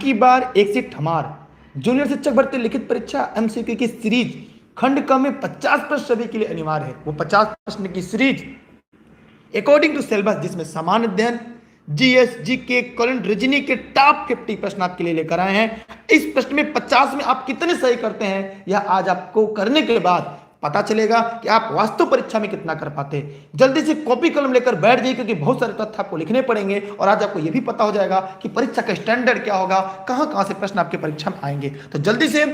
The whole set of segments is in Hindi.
की बार एक सीट हमार जूनियर शिक्षक भर्ती लिखित परीक्षा एमसीक्यू की सीरीज खंड क में 50 प्रश्न सभी के लिए अनिवार्य है। वो 50 प्रश्न की सीरीज अकॉर्डिंग टू सिलेबस, जिसमें सामान्य अध्ययन, जीएस, जीके, करंट, रीजनिंग के टॉप 50 प्रश्न आपके लिए लेकर आए हैं। इस प्रश्न में 50 में आप कितने सही करते हैं, यह आज आपको करने के बाद पता चलेगा कि आप वास्तव परीक्षा में कितना कर पाते हैं। जल्दी से कॉपी कलम लेकर बैठ जाइए, क्योंकि बहुत सारे तथ्य आपको लिखने पड़ेंगे और आज आपको यह भी पता हो जाएगा कि परीक्षा का स्टैंडर्ड क्या होगा, कहां से प्रश्न आपके परीक्षा में आएंगे। तो जल्दी से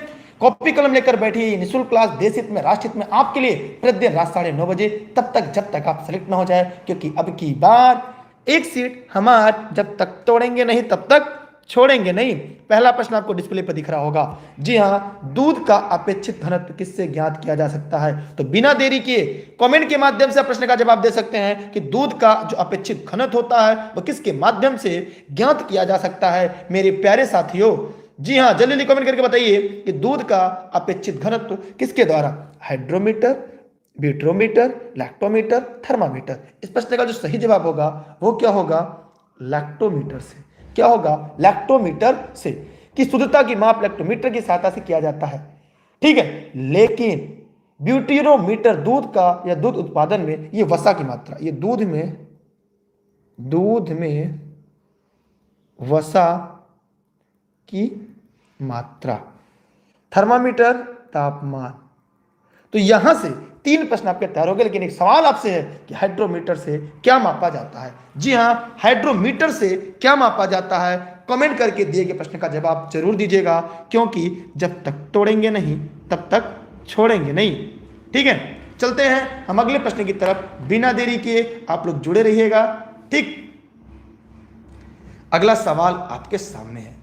कॉपी कलम लेकर बैठिए। निःशुल्क क्लास देश हित में राष्ट्रहित में आपके लिए प्रतिदिन रात 9:30 बजे, तब तक जब तक आप सेलेक्ट ना हो जाए, क्योंकि अब की बार एक सीट हमार, जब तक तोड़ेंगे नहीं तब तक छोड़ेंगे नहीं। पहला प्रश्न आपको डिस्प्ले पर दिख रहा होगा। जी हाँ, दूध का अपेक्षित घनत्व किससे ज्ञात किया जा सकता है? तो बिना देरी किए कमेंट के माध्यम से प्रश्न का जवाब दे सकते हैं कि दूध का जो अपेक्षित घनत्व होता है वह किसके माध्यम से ज्ञात किया जा सकता है मेरे प्यारे साथियों। जी हाँ, जल्दी जल्दी कमेंट करके बताइए कि दूध का अपेक्षित घनत्व किसके द्वारा? Hydrometer, butyrometer, lactometer, thermometer. इस प्रश्न का जो सही जवाब होगा वो क्या होगा? लैक्टोमीटर से। क्या होगा? लैक्टोमीटर से। कि शुद्धता की माप लैक्टोमीटर की सहायता से किया जाता है, ठीक है। लेकिन ब्यूटीरोमीटर दूध का या दूध उत्पादन में ये वसा की मात्रा, ये दूध में वसा की मात्रा। थर्मामीटर तापमान। तो यहां से 3 प्रश्न आपके तैयार हो गए। लेकिन एक सवाल आपसे है कि हाइड्रोमीटर से क्या मापा जाता है? जी हां, हाइड्रोमीटर से क्या मापा जाता है? कमेंट करके दिए गए प्रश्न का जवाब जरूर दीजिएगा, क्योंकि जब तक तोड़ेंगे नहीं तब तक छोड़ेंगे नहीं, ठीक है। चलते हैं हम अगले प्रश्न की तरफ, बिना देरी किए आप लोग जुड़े रहिएगा, ठीक। अगला सवाल आपके सामने है,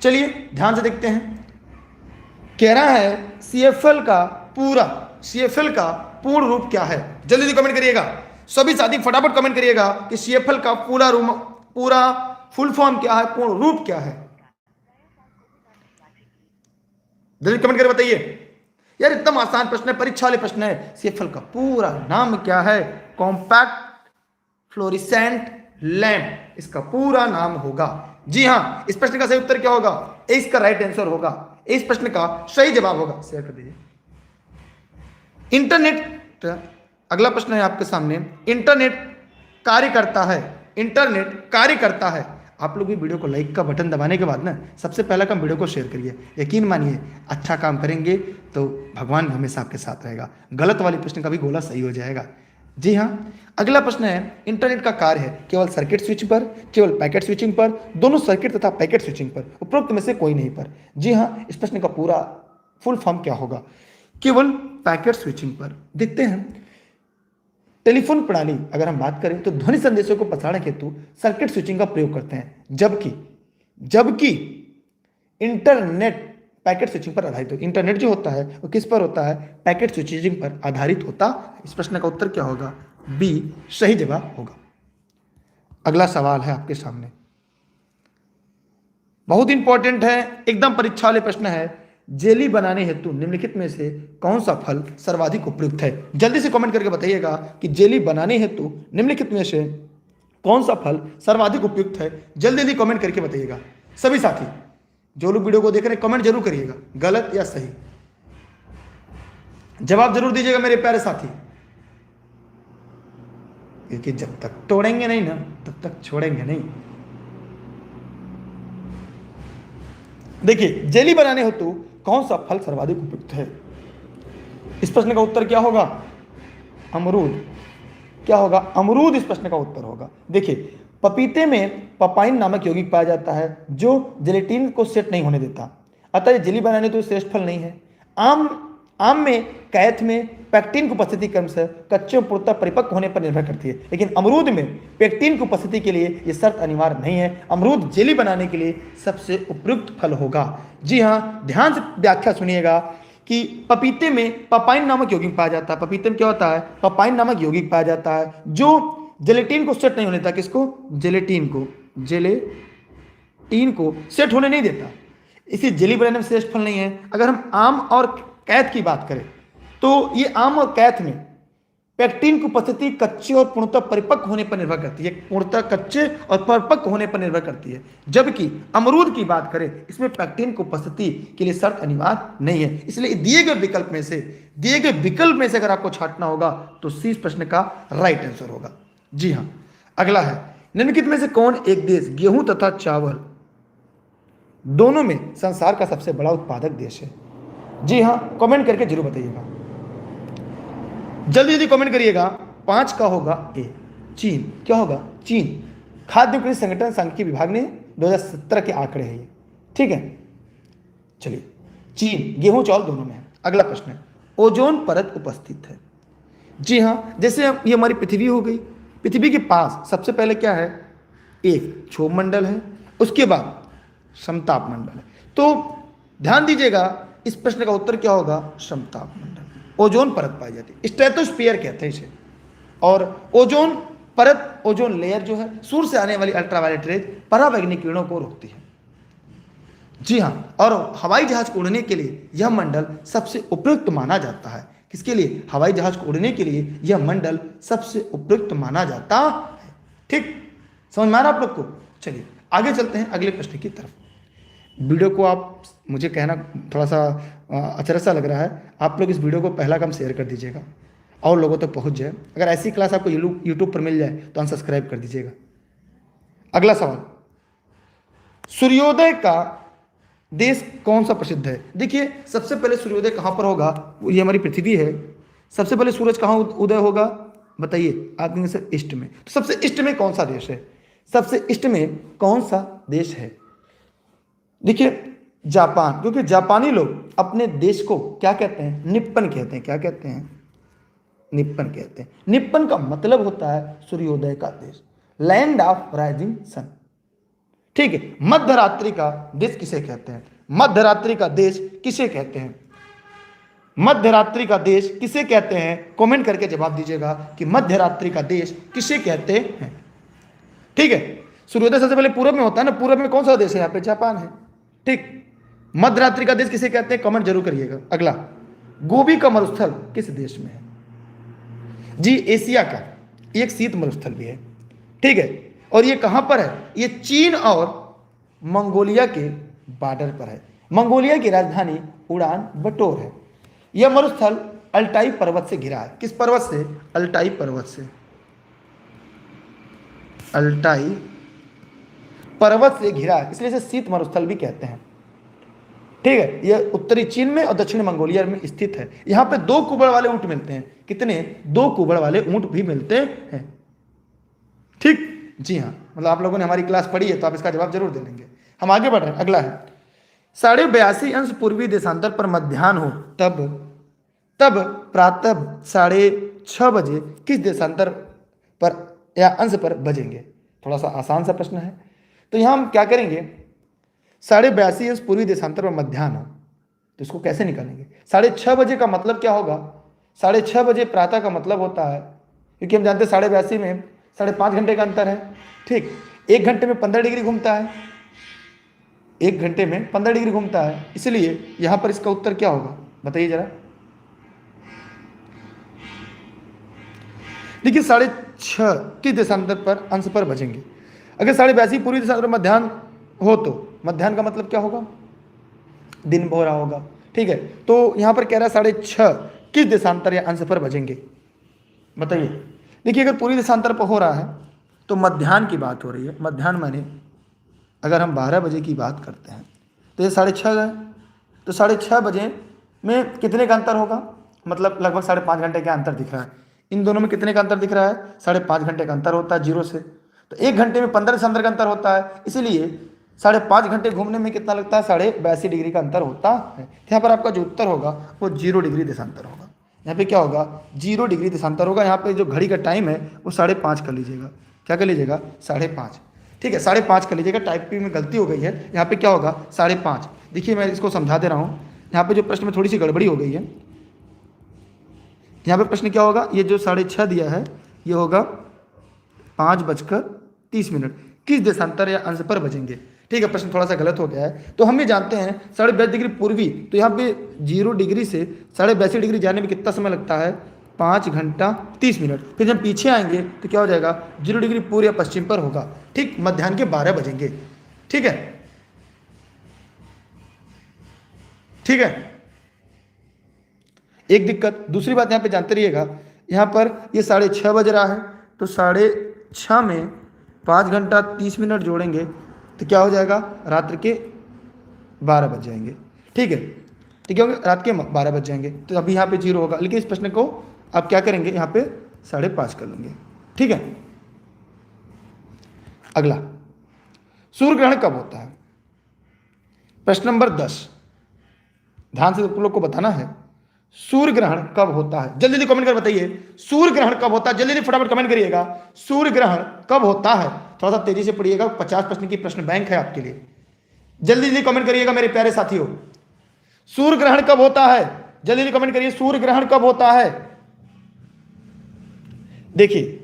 चलिए ध्यान से देखते हैं। कह रहा है सीएफएल का पूर्ण रूप क्या है? जल्दी जल्दी कमेंट करिएगा, सभी साथी फटाफट कमेंट करिएगा कि सीएफएल का पूरा फुल फॉर्म क्या है, पूर्ण रूप क्या है। जल्दी कमेंट करके बताइए यार, एकदम आसान प्रश्न है, परीक्षा वाले प्रश्न है। सीएफएल का पूरा नाम क्या है? कॉम्पैक्ट फ्लोरिसेंट लैंप इसका पूरा नाम होगा। जी हां, इस प्रश्न का सही उत्तर क्या होगा? इसका राइट आंसर होगा, इस प्रश्न का सही जवाब होगा। शेयर कर दीजिए। इंटरनेट, अगला प्रश्न है आपके सामने। इंटरनेट कार्य करता है। आप लोग भी वीडियो को लाइक का बटन दबाने के बाद ना सबसे पहला काम वीडियो को शेयर करिए। यकीन मानिए अच्छा काम करेंगे तो भगवान हमेशा आपके साथ रहेगा, गलत वाले प्रश्न का भी गोला सही हो जाएगा। जी हाँ, अगला प्रश्न है इंटरनेट का कार्य है केवल सर्किट स्विच पर, केवल पैकेट स्विचिंग पर, दोनों सर्किट तथा पैकेट स्विचिंग पर, उपरोक्त में से कोई नहीं पर। जी हाँ, इस प्रश्न का पूरा फुल फॉर्म क्या होगा? केवल पैकेट स्विचिंग पर। देखते हैं, टेलीफोन प्रणाली अगर हम बात करें तो ध्वनि संदेशों को प्रसारण हेतु सर्किट स्विचिंग का प्रयोग करते हैं, जबकि इंटरनेट पैकेट स्विचिंग पर आधारित होता है। इंटरनेट जो होता है वो किस पर होता है? पैकेट स्विचिंग पर आधारित होता है। इस प्रश्न का उत्तर क्या होगा? बी सही जवाब होगा। अगला सवाल है आपके सामने, बहुत इंपॉर्टेंट है, एकदम परीक्षा वाले प्रश्न है। जेली बनाने हेतु निम्नलिखित में से कौन सा फल सर्वाधिक उपयुक्त है? जल्दी से कमेंट करके बताइएगा कि जेली बनाने हेतु निम्नलिखित में से कौन सा फल सर्वाधिक उपयुक्त है। जल्दी जल्दी कमेंट करके बताइएगा। सभी साथी जो लोग वीडियो को देख रहे हैं कमेंट जरूर करिएगा, गलत या सही जवाब जरूर दीजिएगा मेरे प्यारे साथी, क्योंकि जब तक तोड़ेंगे नहीं ना तब तक छोड़ेंगे नहीं। देखिए, जेली बनाने हेतु कौन सा फल सर्वाधिक उपयुक्त है? इस प्रश्न का उत्तर क्या होगा? अमरूद। क्या होगा? अमरूद इस प्रश्न का उत्तर होगा। देखिए, पपीते में पपाइन नामक यौगिक पाया जाता है जो जेलेटिन को सेट नहीं होने देता, अतः जेली बनाने तो श्रेष्ठ फल नहीं है। आम में कैथ में पैक्टिन की उपस्थिति क्रमशः कच्चे और पूर्णतः परिपक्व होने पर निर्भर करती है, लेकिन अमरूद में पैक्टिन की उपस्थिति के लिए यह शर्त अनिवार्य नहीं है। अमरूद जेली बनाने के लिए सबसे उपयुक्त फल होगा। जी हाँ, ध्यान से व्याख्या सुनिएगा कि पपीते में पपाइन नामक यौगिक पाया जाता है। पपीते में क्या होता है? पपाइन नामक यौगिक पाया जाता है जो जेलेटिन को सेट नहीं होने देता। किसको? जेलेटिन को सेट होने नहीं देता, इसी जेली बनाने में श्रेष्ठ फल नहीं है। अगर हम आम और कैथ की बात करें तो ये आम और कैथ में पेक्टिन की उपस्थिति कच्चे और पूर्णतः परिपक्व होने पर निर्भर करती है, पूर्णतः कच्चे और परिपक्व होने पर निर्भर करती है। जबकि अमरूद की बात करें, इसमें पेक्टिन की उपस्थिति के लिए शर्त अनिवार्य नहीं है। इसलिए दिए गए विकल्प में से अगर आपको छांटना होगा तो सी इस प्रश्न का राइट आंसर होगा। जी हाँ, अगला है, निम्नलिखित में से कौन एक देश गेहूं तथा चावल दोनों में संसार का सबसे बड़ा उत्पादक देश है? जी हाँ, कमेंट करके जरूर बताइएगा, जल्दी जल्दी कमेंट करिएगा। 5 का होगा ए, चीन। क्या होगा? चीन। खाद्य कृषि संगठन सांख्यिकी विभाग ने 2017 के आंकड़े हैं ये, ठीक है। चलिए, चीन गेहूं चावल दोनों में है। अगला प्रश्न है, ओजोन परत उपस्थित है। जी हाँ, जैसे ये हमारी पृथ्वी हो गई, पृथ्वी के पास सबसे पहले क्या है? एक क्षोभ मंडल है, उसके बाद समताप मंडल है। तो ध्यान दीजिएगा, इस प्रश्न का उत्तर क्या होगा? समताप मंडल। ओजोन परत पाई जाती है, स्ट्रेटोस्फीयर कहते हैं इसे। और ओजोन परत, ओजोन लेयर जो है, सूर्य से आने वाली अल्ट्रावायलेट रेज परावैंगनिक किरणों को रोकती है। जी हाँ, और हवाई जहाज को उड़ने के लिए यह मंडल सबसे उपयुक्त माना जाता है। किसके लिए? हवाई जहाज को उड़ने के लिए यह मंडल सबसे उपयुक्त माना जाता है। ठीक, समझ में आ रहा आप लोग को? चलिए आगे चलते हैं अगले प्रश्न की तरफ। वीडियो को आप, मुझे कहना थोड़ा सा अचरज सा लग रहा है, आप लोग इस वीडियो को पहला काम शेयर कर दीजिएगा और लोगों तक पहुंच जाए। अगर ऐसी क्लास आपको यूट्यूब पर मिल जाए तो अनसब्सक्राइब कर दीजिएगा। अगला सवाल, सूर्योदय का देश कौन सा प्रसिद्ध है? देखिए, सबसे पहले सूर्योदय कहाँ पर होगा? ये हमारी पृथ्वी है। सबसे पहले सूरज कहाँ उदय होगा? बताइए। आप कहेंगे सर ईस्ट में। तो सबसे ईस्ट में कौन सा देश है? सबसे ईस्ट में कौन सा देश है? देखिए, जापान। क्योंकि जापानी लोग अपने देश को क्या कहते हैं? निप्पन कहते हैं। क्या कहते हैं? निप्पन कहते हैं। निप्पन का मतलब होता है सूर्योदय का देश, लैंड ऑफ राइजिंग सन। ठीक है। मध्यरात्रि का देश किसे कहते हैं? मध्यरात्रि का देश किसे कहते हैं? मध्यरात्रि का देश किसे कहते हैं? कमेंट करके जवाब दीजिएगा कि मध्यरात्रि का देश किसे कहते हैं। ठीक है। सूर्योदय सबसे पहले पूरब में होता है ना, पूरब में कौन सा देश है? यहाँ पे जापान है। ठीक। मध्यरात्रि का देश किसे कहते हैं? कमेंट जरूर करिएगा। अगला, गोबी का मरुस्थल किस देश में है? जी, एशिया का एक शीत मरुस्थल भी है। ठीक है। और ये कहां पर है? ये चीन और मंगोलिया के बॉर्डर पर है। मंगोलिया की राजधानी उड़ान बटोर है। यह मरुस्थल अल्टाई पर्वत से घिरा है। किस पर्वत से? अल्टाई पर्वत से। अल्टाई पर्वत से घिरा है, इसलिए इसे शीत मरुस्थल भी कहते हैं। ठीक है। यह उत्तरी चीन में और दक्षिणी मंगोलिया में स्थित है। यहां पे 2 कुबड़ वाले ऊंट मिलते हैं। कितने? 2 कुबड़ वाले ऊंट भी मिलते हैं। ठीक। जी हाँ, मतलब आप लोगों ने हमारी क्लास पढ़ी है तो आप इसका जवाब जरूर दे लेंगे। हम आगे बढ़ रहे हैं। अगला है, 82.5 पूर्वी देशांतर पर मध्याह्न हो तब प्रातः 6:30 बजे किस देशांतर पर या अंश पर बजेंगे? थोड़ा सा आसान सा प्रश्न है। तो यहां हम क्या करेंगे? 82.5 पूर्वी देशांतर पर मध्याह्न हो, तो इसको कैसे निकालेंगे? 6:30 बजे का मतलब क्या होगा? 6:30 बजे प्रातः का मतलब होता है, क्योंकि हम जानते हैं 82.5 में 5.5 घंटे का अंतर है। ठीक। 1 घंटे में 15 डिग्री घूमता है। 1 घंटे में 15 डिग्री घूमता है, इसलिए यहां पर इसका उत्तर क्या होगा? बताइए जरा। देखिए, 6:30 किस देशांतर पर अंश पर बजेंगे? अगर 82.5 पूर्वी देशांतर पर मध्याह्न हो तो मध्याह्न का मतलब क्या होगा? दिन भर रहा होगा। ठीक है। तो यहां पर कह रहा है 6:30 किस देशांतर या अंश पर बजेंगे? बताइए। देखिए, अगर पूर्वी देशांतर पर हो रहा है तो मध्याह्न की बात हो रही है। मध्याह्न माने अगर हम 12 बजे की बात करते हैं तो ये 6:30 है, तो 6:30 बजे में कितने का अंतर होगा? मतलब लगभग 5.5 घंटे का अंतर दिख रहा है। इन दोनों में कितने का अंतर दिख रहा है? 5.5 घंटे का अंतर होता है 0 से। तो 1 घंटे में 15 देशांतर का अंतर होता है, इसीलिए 5.5 घंटे घूमने में कितना लगता है? 82.5 डिग्री का अंतर होता है। यहाँ पर आपका जो उत्तर होगा वो 0 डिग्री देशांतर होगा। यहाँ पे क्या होगा? 0 डिग्री देशांतर होगा। यहाँ पे जो घड़ी का टाइम है वो 5:30 कर लीजिएगा। क्या कर लीजिएगा? 5:30। ठीक है, 5:30 कर लीजिएगा। टाइपिंग में गलती हो गई है। यहाँ पे क्या होगा? 5:30। देखिए, मैं इसको समझा दे रहा हूँ। यहाँ पे जो प्रश्न में थोड़ी सी गड़बड़ी हो गई है। यहाँ पे प्रश्न क्या होगा? ये जो 6:30 दिया है ये होगा 5:30 किस देशांतर या अंश पर बजेंगे? ठीक है, प्रश्न थोड़ा सा गलत हो गया है। तो हम भी जानते हैं 82 डिग्री पूर्वी, तो यहाँ पे 0 डिग्री से 82 डिग्री जाने में कितना समय लगता है? 5 घंटा 30 मिनट। फिर जब पीछे आएंगे तो क्या हो जाएगा, 0 डिग्री पूर्व या पश्चिम पर होगा। ठीक, मध्याह्न के 12 बजेंगे। ठीक है, ठीक है। एक दिक्कत, दूसरी बात यहाँ पे जानते रहिएगा, यहाँ पर ये 6:30 बज रहा है, तो 6:30 में 5 घंटा 30 मिनट जोड़ेंगे तो क्या हो जाएगा, रात्र के 12 बज जाएंगे। ठीक है, ठीक है, रात के 12 बज जाएंगे, तो अभी यहाँ पे 0 होगा, लेकिन इस प्रश्न को आप क्या करेंगे, यहाँ पे 5:30 कर लेंगे। ठीक है, अगला, सूर्य ग्रहण कब होता है? प्रश्न नंबर 10, ध्यान से तुम लोग को बताना है, सूर्य ग्रहण कब होता है? जल्दी जल्दी कमेंट कर बताइए, सूर्य ग्रहण कब होता है? जल्दी जल्दी फटाफट कमेंट करिएगा, सूर्य ग्रहण कब होता है? थोड़ा सा तेजी से पढ़िएगा, 50 प्रश्न की प्रश्न बैंक है आपके लिए। जल्दी जल्दी कमेंट करिएगा मेरे प्यारे साथियों, सूर्य ग्रहण कब होता है? जल्दी जल्दी कमेंट करिए, सूर्य ग्रहण कब होता है? देखिए,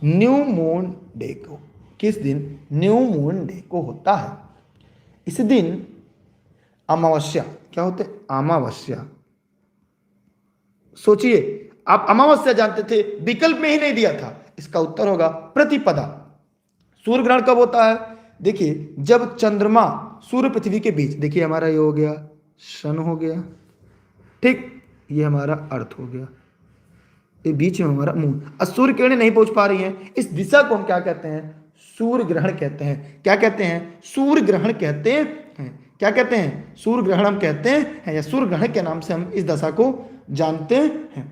न्यू मून डे को, किस दिन न्यू मून डे को होता है? इस दिन अमावस्या, क्या होते? अमावस्या। सोचिए, आप अमावस्या जानते थे, विकल्प में ही नहीं दिया था, इसका उत्तर होगा प्रतिपदा। सूर्य ग्रहण कब होता है? देखिए, जब चंद्रमा सूर्य पृथ्वी के बीच, देखिए हमारा ये हो गया सन हो गया, ठीक, ये हमारा अर्थ हो गया, ये बीच में हमारा मून, और सूर्य किरणें नहीं पहुंच पा रही हैं, इस दिशा को हम क्या कहते हैं? सूर्य ग्रहण कहते हैं। क्या कहते हैं? सूर्य ग्रहण कहते हैं। क्या कहते हैं? सूर्य ग्रहण हम कहते हैं, या सूर्य ग्रहण के नाम से हम इस दशा को जानते हैं।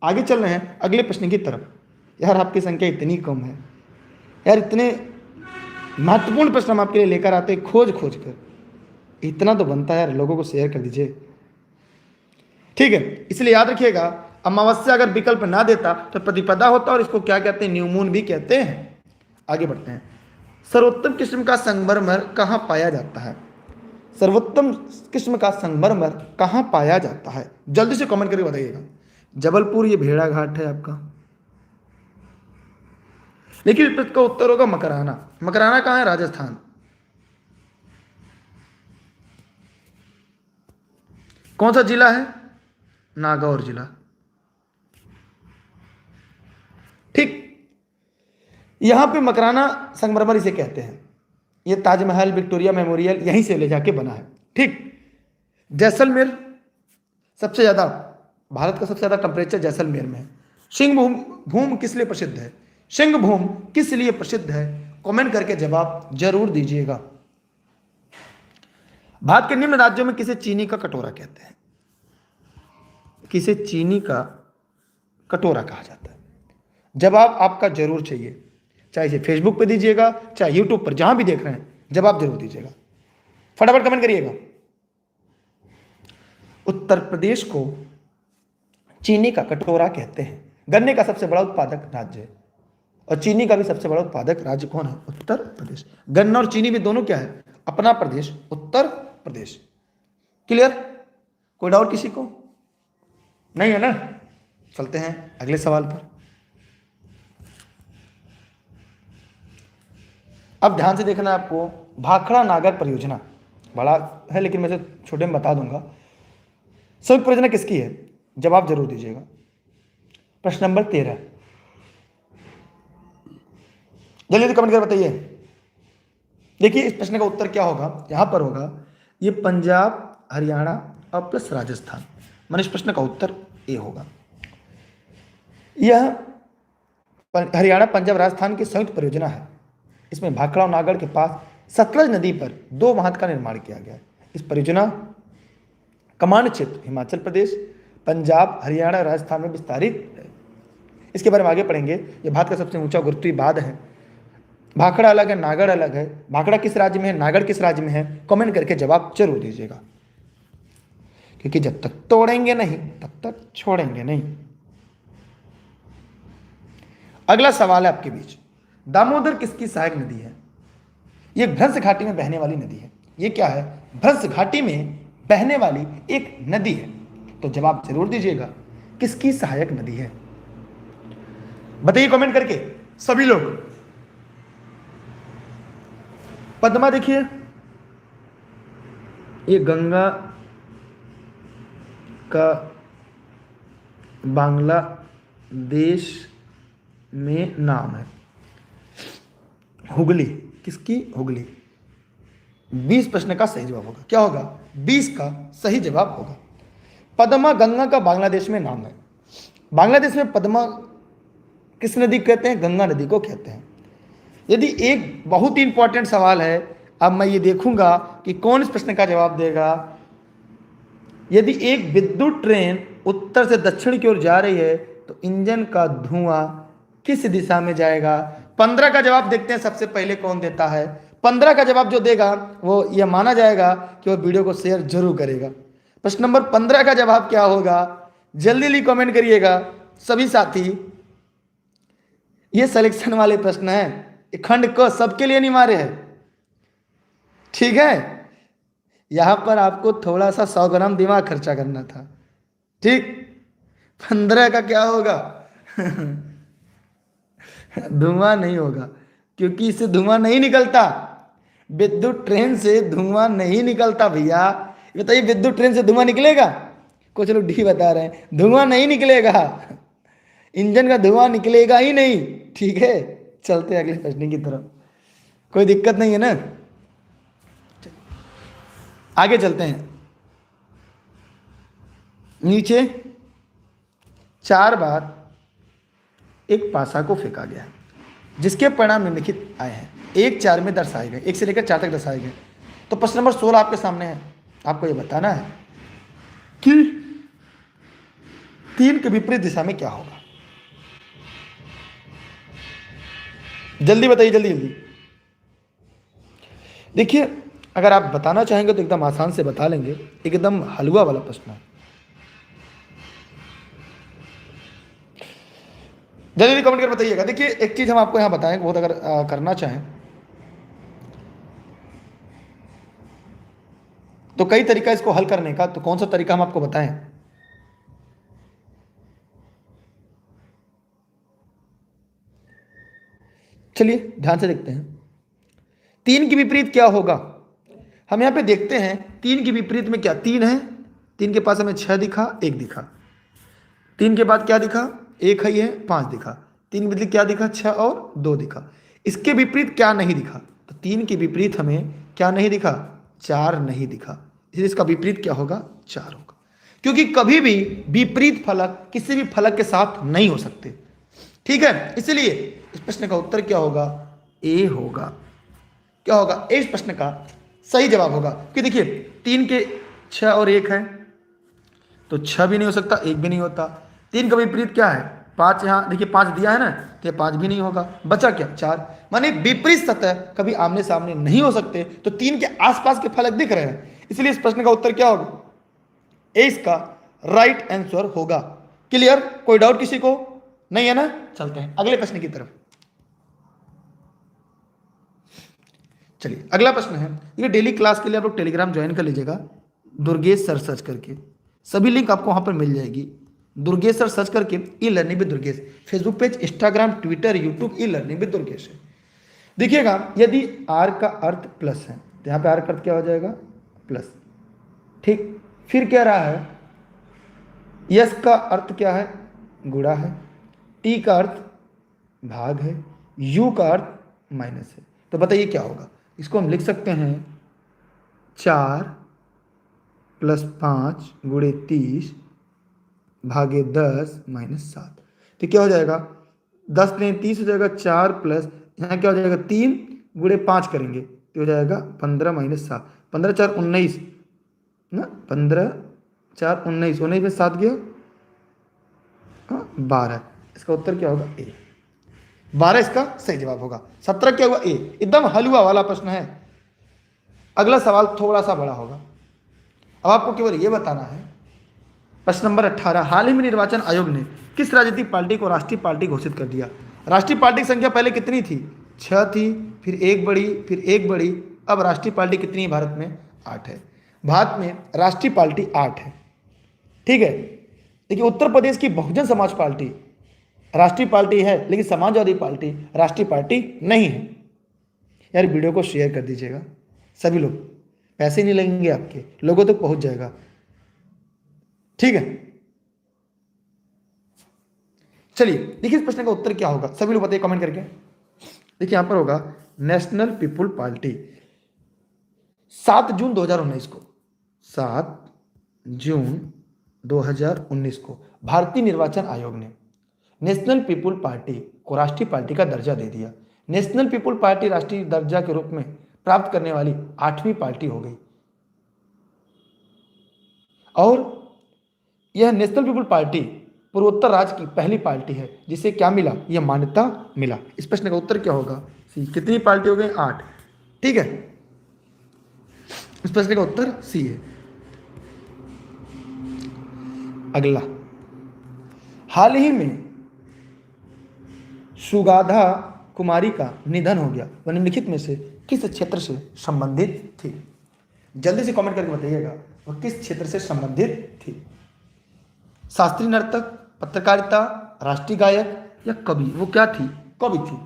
आगे चल रहे हैं अगले प्रश्न की तरफ। यार आपकी संख्या इतनी कम है यार, इतने महत्वपूर्ण प्रश्न हम आपके लिए लेकर आते हैं खोज खोज कर, इतना तो बनता है यार, लोगों को शेयर कर दीजिए। ठीक है, इसलिए याद रखिएगा, अमावस्या अगर विकल्प ना देता तो प्रतिपदा होता, और इसको क्या कहते हैं? न्यू मून भी कहते हैं। आगे बढ़ते हैं, सर्वोत्तम किस्म का संगमरमर कहाँ पाया जाता है? सर्वोत्तम किस्म का संगमरमर कहाँ पाया जाता है? जल्दी से कमेंट करके बताइएगा। जबलपुर, ये भेड़ा घाट है आपका, लेकिन इसका उत्तर होगा मकराना। मकराना कहाँ है? राजस्थान। कौन सा जिला है? नागौर जिला। ठीक, यहां पे मकराना संगमरमर इसे कहते हैं। ये ताजमहल, विक्टोरिया मेमोरियल यहीं से ले जाके बना है। ठीक, जैसलमेर सबसे ज्यादा, भारत का सबसे ज्यादा टेम्परेचर जैसलमेर में है। सिंह भूम किस लिए प्रसिद्ध है? सिंह भूम किस लिए प्रसिद्ध है? कमेंट करके जवाब जरूर दीजिएगा। भारत के निम्न राज्यों में किसे चीनी का कटोरा कहते हैं? किसे चीनी का कटोरा कहा जाता है? जवाब आपका जरूर चाहिए, चाहे इसे फेसबुक पे दीजिएगा, चाहे यूट्यूब पर, जहां भी देख रहे हैं, जवाब जरूर दीजिएगा, फटाफट कमेंट करिएगा। उत्तर प्रदेश को चीनी का कटोरा कहते हैं। गन्ने का सबसे बड़ा उत्पादक राज्य है, और चीनी का भी सबसे बड़ा उत्पादक राज्य कौन है? उत्तर प्रदेश। गन्ना और चीनी में दोनों क्या है? अपना प्रदेश, उत्तर प्रदेश। क्लियर? कोई डाउट किसी को नहीं है ना? चलते हैं अगले सवाल पर। अब ध्यान से देखना है आपको, भाखड़ा नागर परियोजना बड़ा है, लेकिन मैं तो छोटे में बता दूंगा। संयुक्त परियोजना किसकी है? जवाब जरूर दीजिएगा। प्रश्न नंबर 13, जल्दी कमेंट कर बताइए। देखिए, इस प्रश्न का उत्तर क्या होगा? यहां पर होगा ये पंजाब, हरियाणा और प्लस राजस्थान, मान इस प्रश्न का उत्तर ए होगा। यह हरियाणा, पंजाब, राजस्थान की संयुक्त परियोजना है। इसमें भाखड़ा और नागढ़ के पास सतलज नदी पर 2 बांध का निर्माण किया गया है। इस परियोजना कमांड क्षेत्र हिमाचल प्रदेश, पंजाब, हरियाणा, राजस्थान में विस्तारित है। इसके बारे में आगे पढ़ेंगे। यह भारत का सबसे ऊंचा गुरुत्वीय बांध है। भाखड़ा अलग है, नागढ़ अलग है। भाखड़ा किस राज्य में है, नागढ़ किस राज्य में है? कमेंट करके जवाब जरूर दीजिएगा, क्योंकि जब तक तोड़ेंगे नहीं तब तक छोड़ेंगे नहीं। अगला सवाल है आपके बीच, दामोदर किसकी सहायक नदी है? यह भ्रंश घाटी में बहने वाली नदी है। यह क्या है? भ्रंश घाटी में बहने वाली एक नदी है। तो जवाब जरूर दीजिएगा, किसकी सहायक नदी है? बताइए कमेंट करके सभी लोग। पद्मा देखिए, ये गंगा का बांग्लादेश में नाम है। हुगली, किसकी? हुगली। 20 प्रश्न का सही जवाब होगा। क्या होगा? 20 का सही जवाब होगा। पद्मा गंगा का बांग्लादेश में नाम है। बांग्लादेश में पद्मा किस नदी को कहते हैं? गंगा नदी को कहते हैं। यदि एक बहुत ही इंपॉर्टेंट सवाल है, अब मैं ये देखूंगा कि कौन इस प्रश्न का जवाब देगा। यदि एक विद्युत ट्रेन उत्तर से दक्षिण की ओर जा रही है तो इंजन का धुआं किस दिशा में जाएगा? 15 का जवाब देखते हैं सबसे पहले कौन देता है। 15 का जवाब जो देगा वो यह माना जाएगा कि वो वीडियो को शेयर जरूर करेगा। प्रश्न नंबर 15 का जवाब क्या होगा? जल्दी जल्दी कमेंट करिएगा सभी साथी। ये सिलेक्शन वाले प्रश्न है, खंड क सबके लिए अनिवार्य है, ठीक है। यहां पर आपको थोड़ा सा 100 ग्राम दिमाग खर्चा करना था, ठीक। 15 का क्या होगा? धुआं नहीं होगा, क्योंकि इससे धुआं नहीं निकलता। विद्युत ट्रेन से धुआं नहीं निकलता भैया। बताइए विद्युत ट्रेन से धुआं निकलेगा? कुछ लोग डी बता रहे हैं, धुआं नहीं निकलेगा, इंजन का धुआं निकलेगा ही नहीं, ठीक है। चलते हैं अगले प्रश्न की तरफ, कोई दिक्कत नहीं है ना। आगे चलते हैं। नीचे 4 बार एक पासा को फेंका गया जिसके परिणाम निम्नलिखित आए हैं। 1 4 में दर्शाए गए, 1 से लेकर 4 तक दर्शाए गए। तो प्रश्न नंबर 16 आपके सामने है। आपको यह बताना है कि 3 के विपरीत दिशा में क्या होगा। जल्दी बताइए, जल्दी जल्दी। देखिए अगर आप बताना चाहेंगे तो एकदम आसान से बता लेंगे, एकदम हलवा वाला प्रश्न है। जल्दी जल्दी कमेंट कर बताइएगा। देखिए एक चीज हम आपको यहां बताएं, बहुत अगर करना चाहें तो कई तरीका इसको हल करने का। तो कौन सा तरीका हम आपको बताएं? चलिए ध्यान से देखते हैं। 3 के विपरीत क्या होगा? हम यहां पे देखते हैं 3 के विपरीत में क्या 3 है। 3 के पास हमें 6 दिखा, 1 दिखा। 3 के बाद क्या दिखा? 1 ही है, 5 दिखा। 3 के विपरीत क्या दिखा? 6 और 2 दिखा। इसके विपरीत क्या नहीं दिखा? तो 3 के विपरीत हमें क्या नहीं दिखा? 4 नहीं दिखा। इसलिए इसका विपरीत क्या होगा? 4 होगा। क्योंकि कभी भी विपरीत फलक किसी भी फलक के साथ नहीं हो सकते, ठीक है। इसलिए इस प्रश्न का उत्तर क्या होगा? ए होगा। क्या होगा? इस प्रश्न का सही जवाब होगा। कि देखिए 3 के 6 और 1 है तो 6 भी नहीं हो सकता, 1 भी नहीं होता। 3 का विपरीत क्या है? 5। यहाँ देखिए 5 दिया है ना, तो 5 भी नहीं होगा। बचा क्या? 4। माने विपरीत सतह कभी आमने सामने नहीं हो सकते। तो 3 के आसपास के फलक दिख रहे हैं, इसलिए इस प्रश्न का उत्तर क्या होगा? ए इसका राइट आंसर होगा। क्लियर? कोई डाउट किसी को नहीं है ना? चलते हैं अगले प्रश्न की तरफ। चलिए अगला प्रश्न है, ये डेली क्लास के लिए आप लोग टेलीग्राम ज्वाइन कर लीजिएगा, दुर्गेश सर सर्च करके। सभी लिंक आपको वहां पर मिल जाएगी। दुर्गेश सर सर्च करके e learning with Durgesh, Facebook page, Instagram, Twitter, YouTube, e learning with Durgesh है। देखिएगा यदि आर का अर्थ प्लस है तो यहाँ पे आर का अर्थ क्या हो जाएगा? प्लस, ठीक। फिर क्या रहा है? यस का अर्थ क्या है? गुणा है। टी का अर्थ भाग है। यू का अर्थ माइनस है। तो बताइए क्या होगा? इसको हम लिख सकते हैं 4 + 5 × 30 भागे 10 - 7। तो क्या हो जाएगा? 10 नहीं 30 हो जाएगा। 4 प्लस यहाँ क्या हो जाएगा? 3 × 5 करेंगे तो हो जाएगा 15 - 7। 15 × 4 = 19 ना। 15 × 4 = 19, 19 में 7 गया 12। इसका उत्तर क्या होगा? ए। 12 इसका सही जवाब होगा। 17 क्या हुआ? ए। एकदम हलवा वाला प्रश्न है। अगला सवाल थोड़ा सा बड़ा होगा। अब आपको केवल यह बताना है, प्रश्न नंबर 18, हाल ही में निर्वाचन आयोग ने किस राजनीतिक पार्टी को राष्ट्रीय पार्टी घोषित कर दिया? राष्ट्रीय पार्टी की संख्या पहले कितनी थी? 6 थी, फिर 1 बढ़ी, फिर 1 बढ़ी। अब राष्ट्रीय पार्टी कितनी है भारत में? 8 है। भारत में राष्ट्रीय पार्टी 8 है, ठीक है। देखिए उत्तर प्रदेश की बहुजन समाज पार्टी राष्ट्रीय पार्टी है, लेकिन समाजवादी पार्टी राष्ट्रीय पार्टी नहीं है। यार वीडियो को शेयर कर दीजिएगा सभी लोग, पैसे नहीं लगेंगे आपके, लोगों तक पहुंच जाएगा, ठीक है। चलिए देखिए इस प्रश्न का उत्तर क्या होगा, सभी लोग बताइए कमेंट करके। देखिए यहां पर होगा नेशनल पीपुल पार्टी 7 जून 2019 को, 7 जून 2019 को भारतीय निर्वाचन आयोग ने नेशनल पीपुल पार्टी को राष्ट्रीय पार्टी का दर्जा दे दिया। नेशनल पीपुल पार्टी राष्ट्रीय दर्जा के रूप में प्राप्त करने वाली 8वीं पार्टी हो गई और यह नेशनल पीपुल पार्टी पूर्वोत्तर राज्य की पहली पार्टी है जिसे क्या मिला, यह मान्यता मिला। इस प्रश्न का उत्तर क्या होगा, सी। कितनी पार्टी हो गई, 8। ठीक है, इस प्रश्न का उत्तर सी है। अगला, हाल ही में सुगाथा कुमारी का निधन हो गया, वह निम्नलिखित में से किस क्षेत्र से संबंधित थी। जल्दी से कमेंट करके बताइएगा वह किस क्षेत्र से संबंधित थी। शास्त्रीय नर्तक, पत्रकारिता, राष्ट्रीय गायक या कवि, वो क्या थी, कवि थी।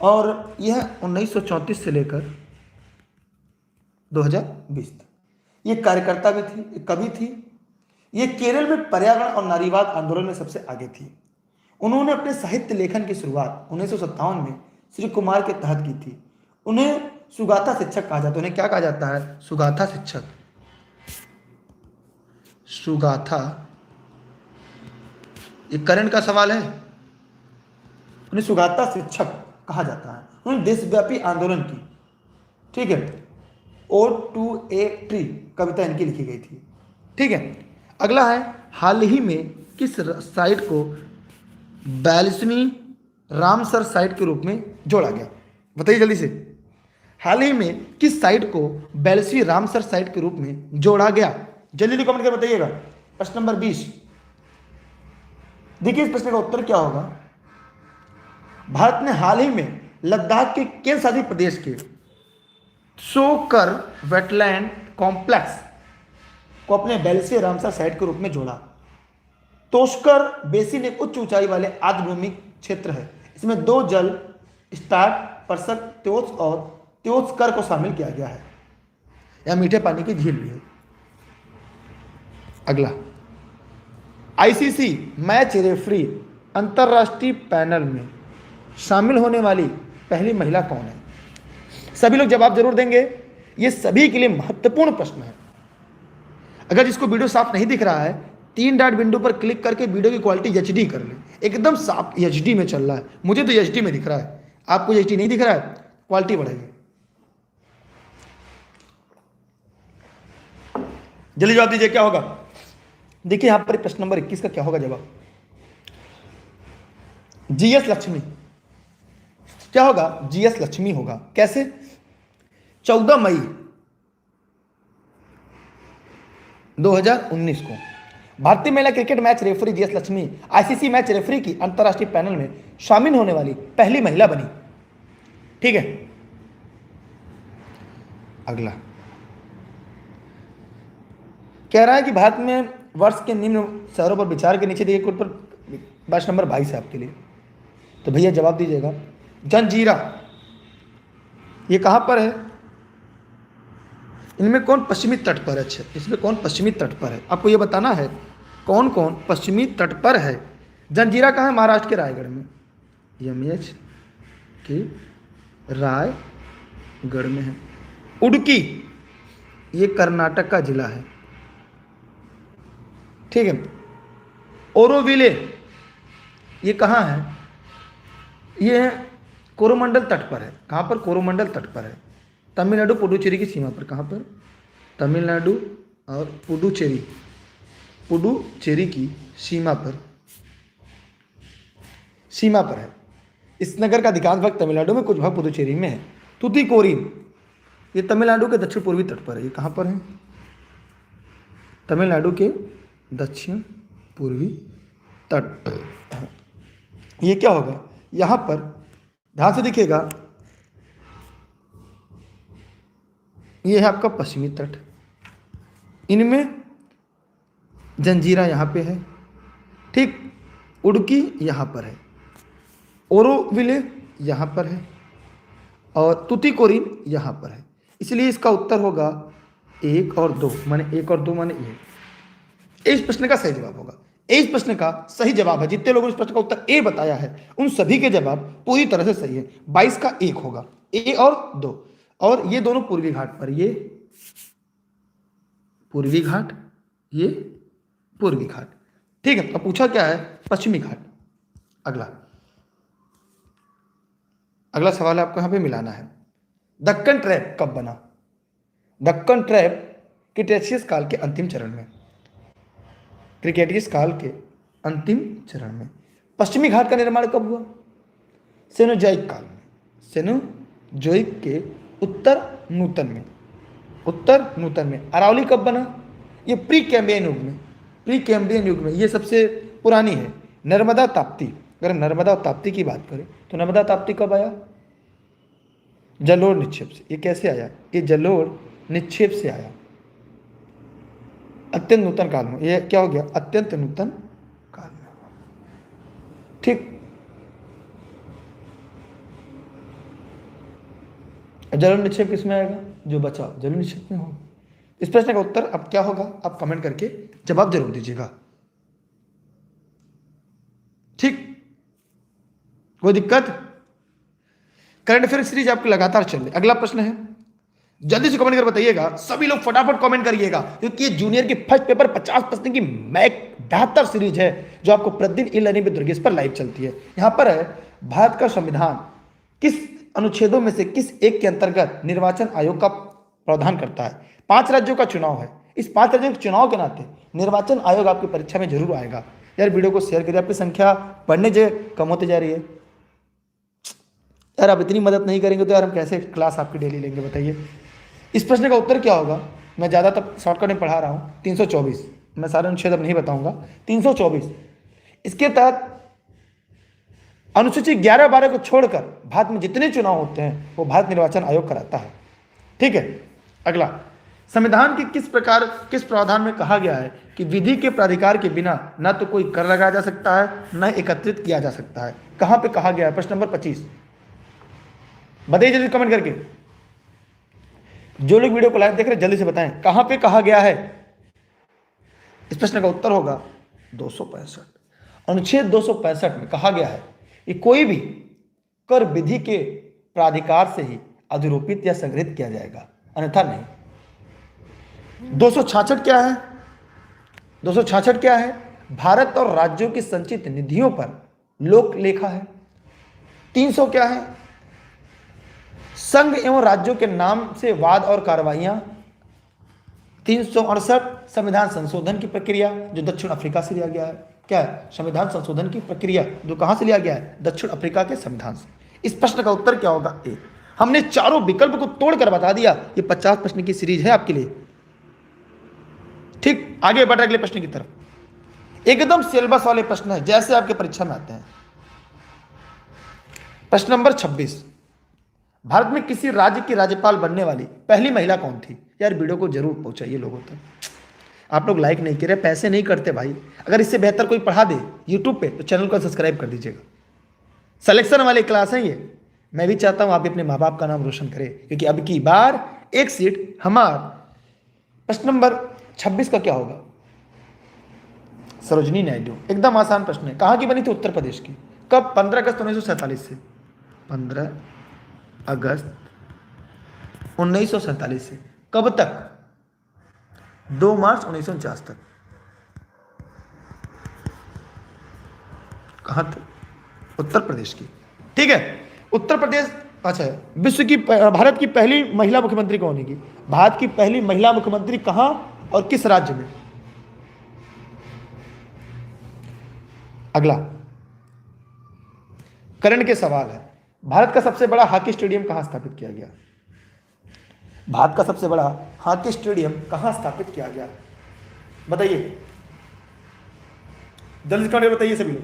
और यह 1934 से लेकर 2020 तक ये कार्यकर्ता भी थी, ये कवि थी। ये केरल में पर्यावरण और नारीवाद आंदोलन में सबसे आगे थी। उन्होंने अपने साहित्य लेखन की शुरुआत 1957 में श्री कुमार के तहत की थी। उन्हें सुगाथा शिक्षक कहा जाता है। उन्हें क्या कहा जाता है, सुगाथा शिक्षक। सुगाथा, ये करंट का सवाल है। उन्हें सुगाथा शिक्षक कहा जाता है। उन्होंने देशव्यापी आंदोलन की, ठीक है। ओड टू ए ट्री कविता इनकी लिखी गई थी, ठीक है। अगला है, हाल ही में किस साइट को 42वीं रामसर साइट के रूप में जोड़ा गया, बताइए जल्दी से। हाल ही में किस साइट को 42वीं रामसर साइट के रूप में जोड़ा गया, जल्दी कमेंट कर बताइएगा। प्रश्न नंबर 20, देखिए इस प्रश्न का उत्तर क्या होगा। भारत ने हाल ही में लद्दाख के केंद्र शासित प्रदेश के सोकर वेटलैंड कॉम्प्लेक्स को अपने 42वीं रामसर साइट के रूप में जोड़ा। तोस्कर बेसिन एक उच्च ऊंचाई वाले आर्द्रभूमि क्षेत्र है। इसमें 2 जल स्टार्ट परसक त्योस और त्योस्कर को शामिल किया गया है। यह मीठे पानी की झील भी है। अगला, आईसीसी मैच रेफरी अंतरराष्ट्रीय पैनल में शामिल होने वाली पहली महिला कौन है। सभी लोग जवाब जरूर देंगे, ये सभी के लिए महत्वपूर्ण प्रश्न है। अगर जिसको वीडियो साफ नहीं दिख रहा है, 3 डॉट विंडो पर क्लिक करके वीडियो की क्वालिटी एचडी कर ले। एकदम साफ एचडी में चल रहा है, मुझे तो एचडी में दिख रहा है, आपको एचडी नहीं दिख रहा है, क्वालिटी बढ़ेगी। जल्दी जवाब दीजिए क्या होगा। देखिए यहां पर प्रश्न नंबर 21 का क्या होगा जवाब, जीएस लक्ष्मी। क्या होगा, जीएस लक्ष्मी होगा। कैसे, 14 मई 2019 को भारतीय महिला cricket match referee GS Lakshmi ICC match referee की अंतरराष्ट्रीय पैनल में शामिल होने वाली पहली महिला बनी, ठीक है। अगला कह रहा है कि भारत में वर्ष के निम्न शहरों पर विचार के नीचे दिए कोड पर प्रश्न नंबर 22 है आपके लिए, तो भैया जवाब दीजिएगा। जंजीरा ये कहां पर है, इनमें कौन पश्चिमी तट पर है। अच्छा, इसमें कौन पश्चिमी तट पर है, आपको ये बताना है कौन कौन पश्चिमी तट पर है। जंजीरा कहाँ है, महाराष्ट्र के रायगढ़ में, यमएच के रायगढ़ में है। उडुकी ये कर्नाटक का जिला है, ठीक है। ओरोविले ये कहाँ है, ये कोरोमंडल तट पर है। कहाँ पर, कोरोमंडल तट पर है, तमिलनाडु पुडुचेरी की सीमा पर। कहाँ पर, तमिलनाडु और पुडुचेरी की सीमा पर है। इस नगर का अधिकांश भाग तमिलनाडु में, कुछ भाग पुडुचेरी में है। तुतीकोरिन ये तमिलनाडु के दक्षिण पूर्वी तट पर है। ये कहाँ पर है, तमिलनाडु के दक्षिण पूर्वी तट। ये क्या होगा, यहाँ पर ध्यान से देखिएगा, ये है आपका पश्चिमी तट, इनमें जंजीरा यहाँ पे है, ठीक। उडुकी यहाँ पर है, ओरोविले यहाँ पर है और तुतीकोरिन यहाँ पर है। इसलिए इसका उत्तर होगा 1 और 2, माने 1 और 2 माने ये। इस प्रश्न का सही जवाब होगा ए इस प्रश्न का सही जवाब है। जितने लोगों ने इस प्रश्न का उत्तर ए बताया है उन सभी के जवाब पूरी तरह से सही है। 22 का 1 होगा, ए और 2, और ये दोनों पूर्वी घाट पर, ये पूर्वी घाट, ये पूर्वी घाट। ठीक है, अब पूछा क्या है, पश्चिमी घाट। अगला सवाल आपको यहां पे मिलाना है, दक्कन ट्रैप कब बना? दक्कन ट्रैप क्रिटेशियस काल के अंतिम चरण में, क्रिटेशियस काल के अंतिम चरण में। पश्चिमी घाट का निर्माण कब हुआ? सेनोजोइक काल में, सेनोजोइक के उत्तर नूतन में, उत्तर नूतन में। अरावली कब बना? ये प्री कैम्ब्रियन युग में, प्री कैम्ब्रियन युग में, ये सबसे पुरानी है। नर्मदा ताप्ती, अगर नर्मदा और ताप्ती की बात करें तो नर्मदा ताप्ती कब आया? जलोढ़ निक्षेप से। ये कैसे आया? ये जलोढ़ निक्षेप से आया, अत्यंत नूतन काल में। ये क्या हो गया? अत्यंत नूतन काल में। ठीक, जलोढ़ निक्षेप किसमें आएगा? जो बचा जलोढ़ निक्षेप में होगा। इस प्रश्न का उत्तर अब क्या होगा आप कमेंट करके जवाब जरूर दीजिएगा। ठीक, कोई दिक्कत? करंट अफेयर सीरीज आपकी लगातार चल रही। अगला प्रश्न है, जल्दी से कमेंट कर बताइएगा, सभी लोग फटाफट कमेंट करिएगा, क्योंकि ये जूनियर की फर्स्ट पेपर 50% की मैक बेहतर सीरीज है जो आपको प्रतिदिन ई लर्निंग विद दुर्गेश पर लाइव चलती है। यहां पर है, भारत का संविधान किस अनुच्छेदों में से किस एक के अंतर्गत निर्वाचन आयोग का प्रावधान करता है? 5 राज्यों का चुनाव है। इस 5 राज्यों के चुनाव के नाते निर्वाचन आयोग आपकी परीक्षा में जरूर आएगा। यार वीडियो को शेयर करिए, आपकी संख्या बढ़ने जो कम होती जा रही है। यार आप इतनी मदद नहीं करेंगे तो यार हम कैसे क्लास आपकी डेली लेंगे बताइए। इस प्रश्न का उत्तर क्या होगा? मैं ज़्यादा तक शॉर्टकट में पढ़ा रहा हूँ। 324, मैं सारे अनुच्छेद अब नहीं बताऊंगा। 324, इसके तहत अनुसूची 11-12 को छोड़कर भारत में जितने चुनाव होते हैं वो भारत निर्वाचन आयोग कराता है। ठीक है, अगला, संविधान के किस प्रावधान में कहा गया है कि विधि के प्राधिकार के बिना न तो कोई कर लगाया जा सकता है न एकत्रित किया जा सकता है? कहां पे कहा गया है? प्रश्न नंबर 25, बताइए जल्दी कमेंट करके। जो लोग वीडियो को लाइव देख रहे हैं जल्दी से बताएं कहां पे कहा गया है। इस प्रश्न का उत्तर होगा 265। अनुच्छेद 265 में कहा गया है कि कोई भी कर विधि के प्राधिकार से ही अधिरोपित या संग्रहित किया जाएगा, अन्यथा नहीं। 266 क्या है? 266 क्या है? भारत और राज्यों की संचित निधियों पर लोक लेखा है। 300 क्या है? संघ एवं राज्यों के नाम से वाद और कार्रवाइयां। 368 संविधान संशोधन की प्रक्रिया जो दक्षिण अफ्रीका से लिया गया है। क्या है? संविधान संशोधन की प्रक्रिया जो कहां से लिया गया है? दक्षिण अफ्रीका के संविधान से। इस प्रश्न का उत्तर क्या होगा? ए। हमने चारों विकल्प को तोड़कर बता दिया। ये 50 प्रश्न की सीरीज है आपके लिए। ठीक, आगे बढ़ रहे अगले प्रश्न की तरफ। एकदम सिलेबस वाले प्रश्न है जैसे आपके परीक्षा में आते हैं। प्रश्न नंबर 26, भारत में किसी राज्य की राज्यपाल बनने वाली पहली महिला कौन थी? यार वीडियो को जरूर पहुंचाइए लोगों तक। आप लोग लाइक नहीं कर रहे, पैसे नहीं करते भाई। अगर इससे बेहतर कोई पढ़ा दे यूट्यूब पे तो चैनल को सब्सक्राइब कर दीजिएगा। सिलेक्शन वाली क्लास है ये। मैं भी चाहता हूं आप भी अपने माँ बाप का नाम रोशन करें, क्योंकि अब की बार एक सीट हमार। प्रश्न नंबर 26 का क्या होगा? सरोजिनी नायडू। एकदम आसान प्रश्न है। कहां की बनी थी? उत्तर प्रदेश की। कब? 15 अगस्त 1947 से। 15 अगस्त 1947 से कब तक? 2 मार्च 1949 तक। कहां तक? उत्तर प्रदेश की। ठीक है, उत्तर प्रदेश। अच्छा, विश्व की भारत की पहली महिला मुख्यमंत्री कौन होगी? भारत की पहली महिला मुख्यमंत्री कहां और किस राज्य में? अगला करंट के सवाल है, भारत का सबसे बड़ा हॉकी स्टेडियम कहां स्थापित किया गया? भारत का सबसे बड़ा हॉकी स्टेडियम कहां स्थापित किया गया? बताइए जल्दी से कमेंट बताइए सभी लोग,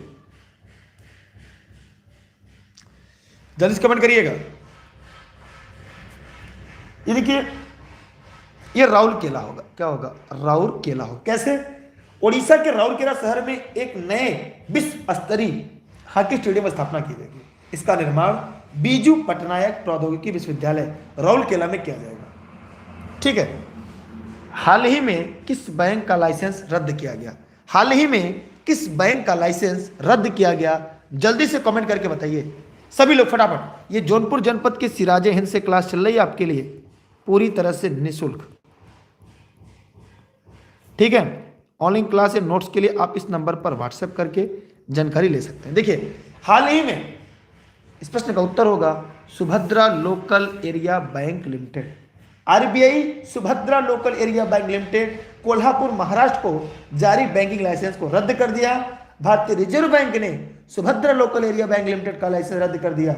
जल्दी से कमेंट करिएगा। ये देखिए, ये राउरकेला होगा। क्या होगा? राउरकेला होगा। कैसे? ओडिशा के राउरकेला शहर में एक नए विश्व स्तरीय हॉकी स्टेडियम स्थापना की जाएगी। इसका निर्माण बीजू पटनायक प्रौद्योगिकी विश्वविद्यालय राउरकेला में किया जाएगा। ठीक है, हाल ही में किस बैंक का लाइसेंस रद्द किया गया? हाल ही में किस बैंक का लाइसेंस रद्द किया गया? जल्दी से कमेंट करके बताइए सभी लोग फटाफट। ये जौनपुर जनपद के सिराजे हिंद से क्लास चल रही है आपके लिए पूरी तरह से निःशुल्क, ठीक है। ऑनलाइन क्लास या नोट्स के लिए आप इस नंबर पर व्हाट्सएप करके जानकारी ले सकते हैं। देखिए हाल ही में इस प्रश्न का उत्तर होगा Subhadra local area bank limited. RBI Subhadra local area bank limited Kolhapur Maharashtra को जारी बैंकिंग लाइसेंस को रद्द कर दिया। भारतीय रिजर्व बैंक ने Subhadra local area bank limited का लाइसेंस रद्द कर दिया,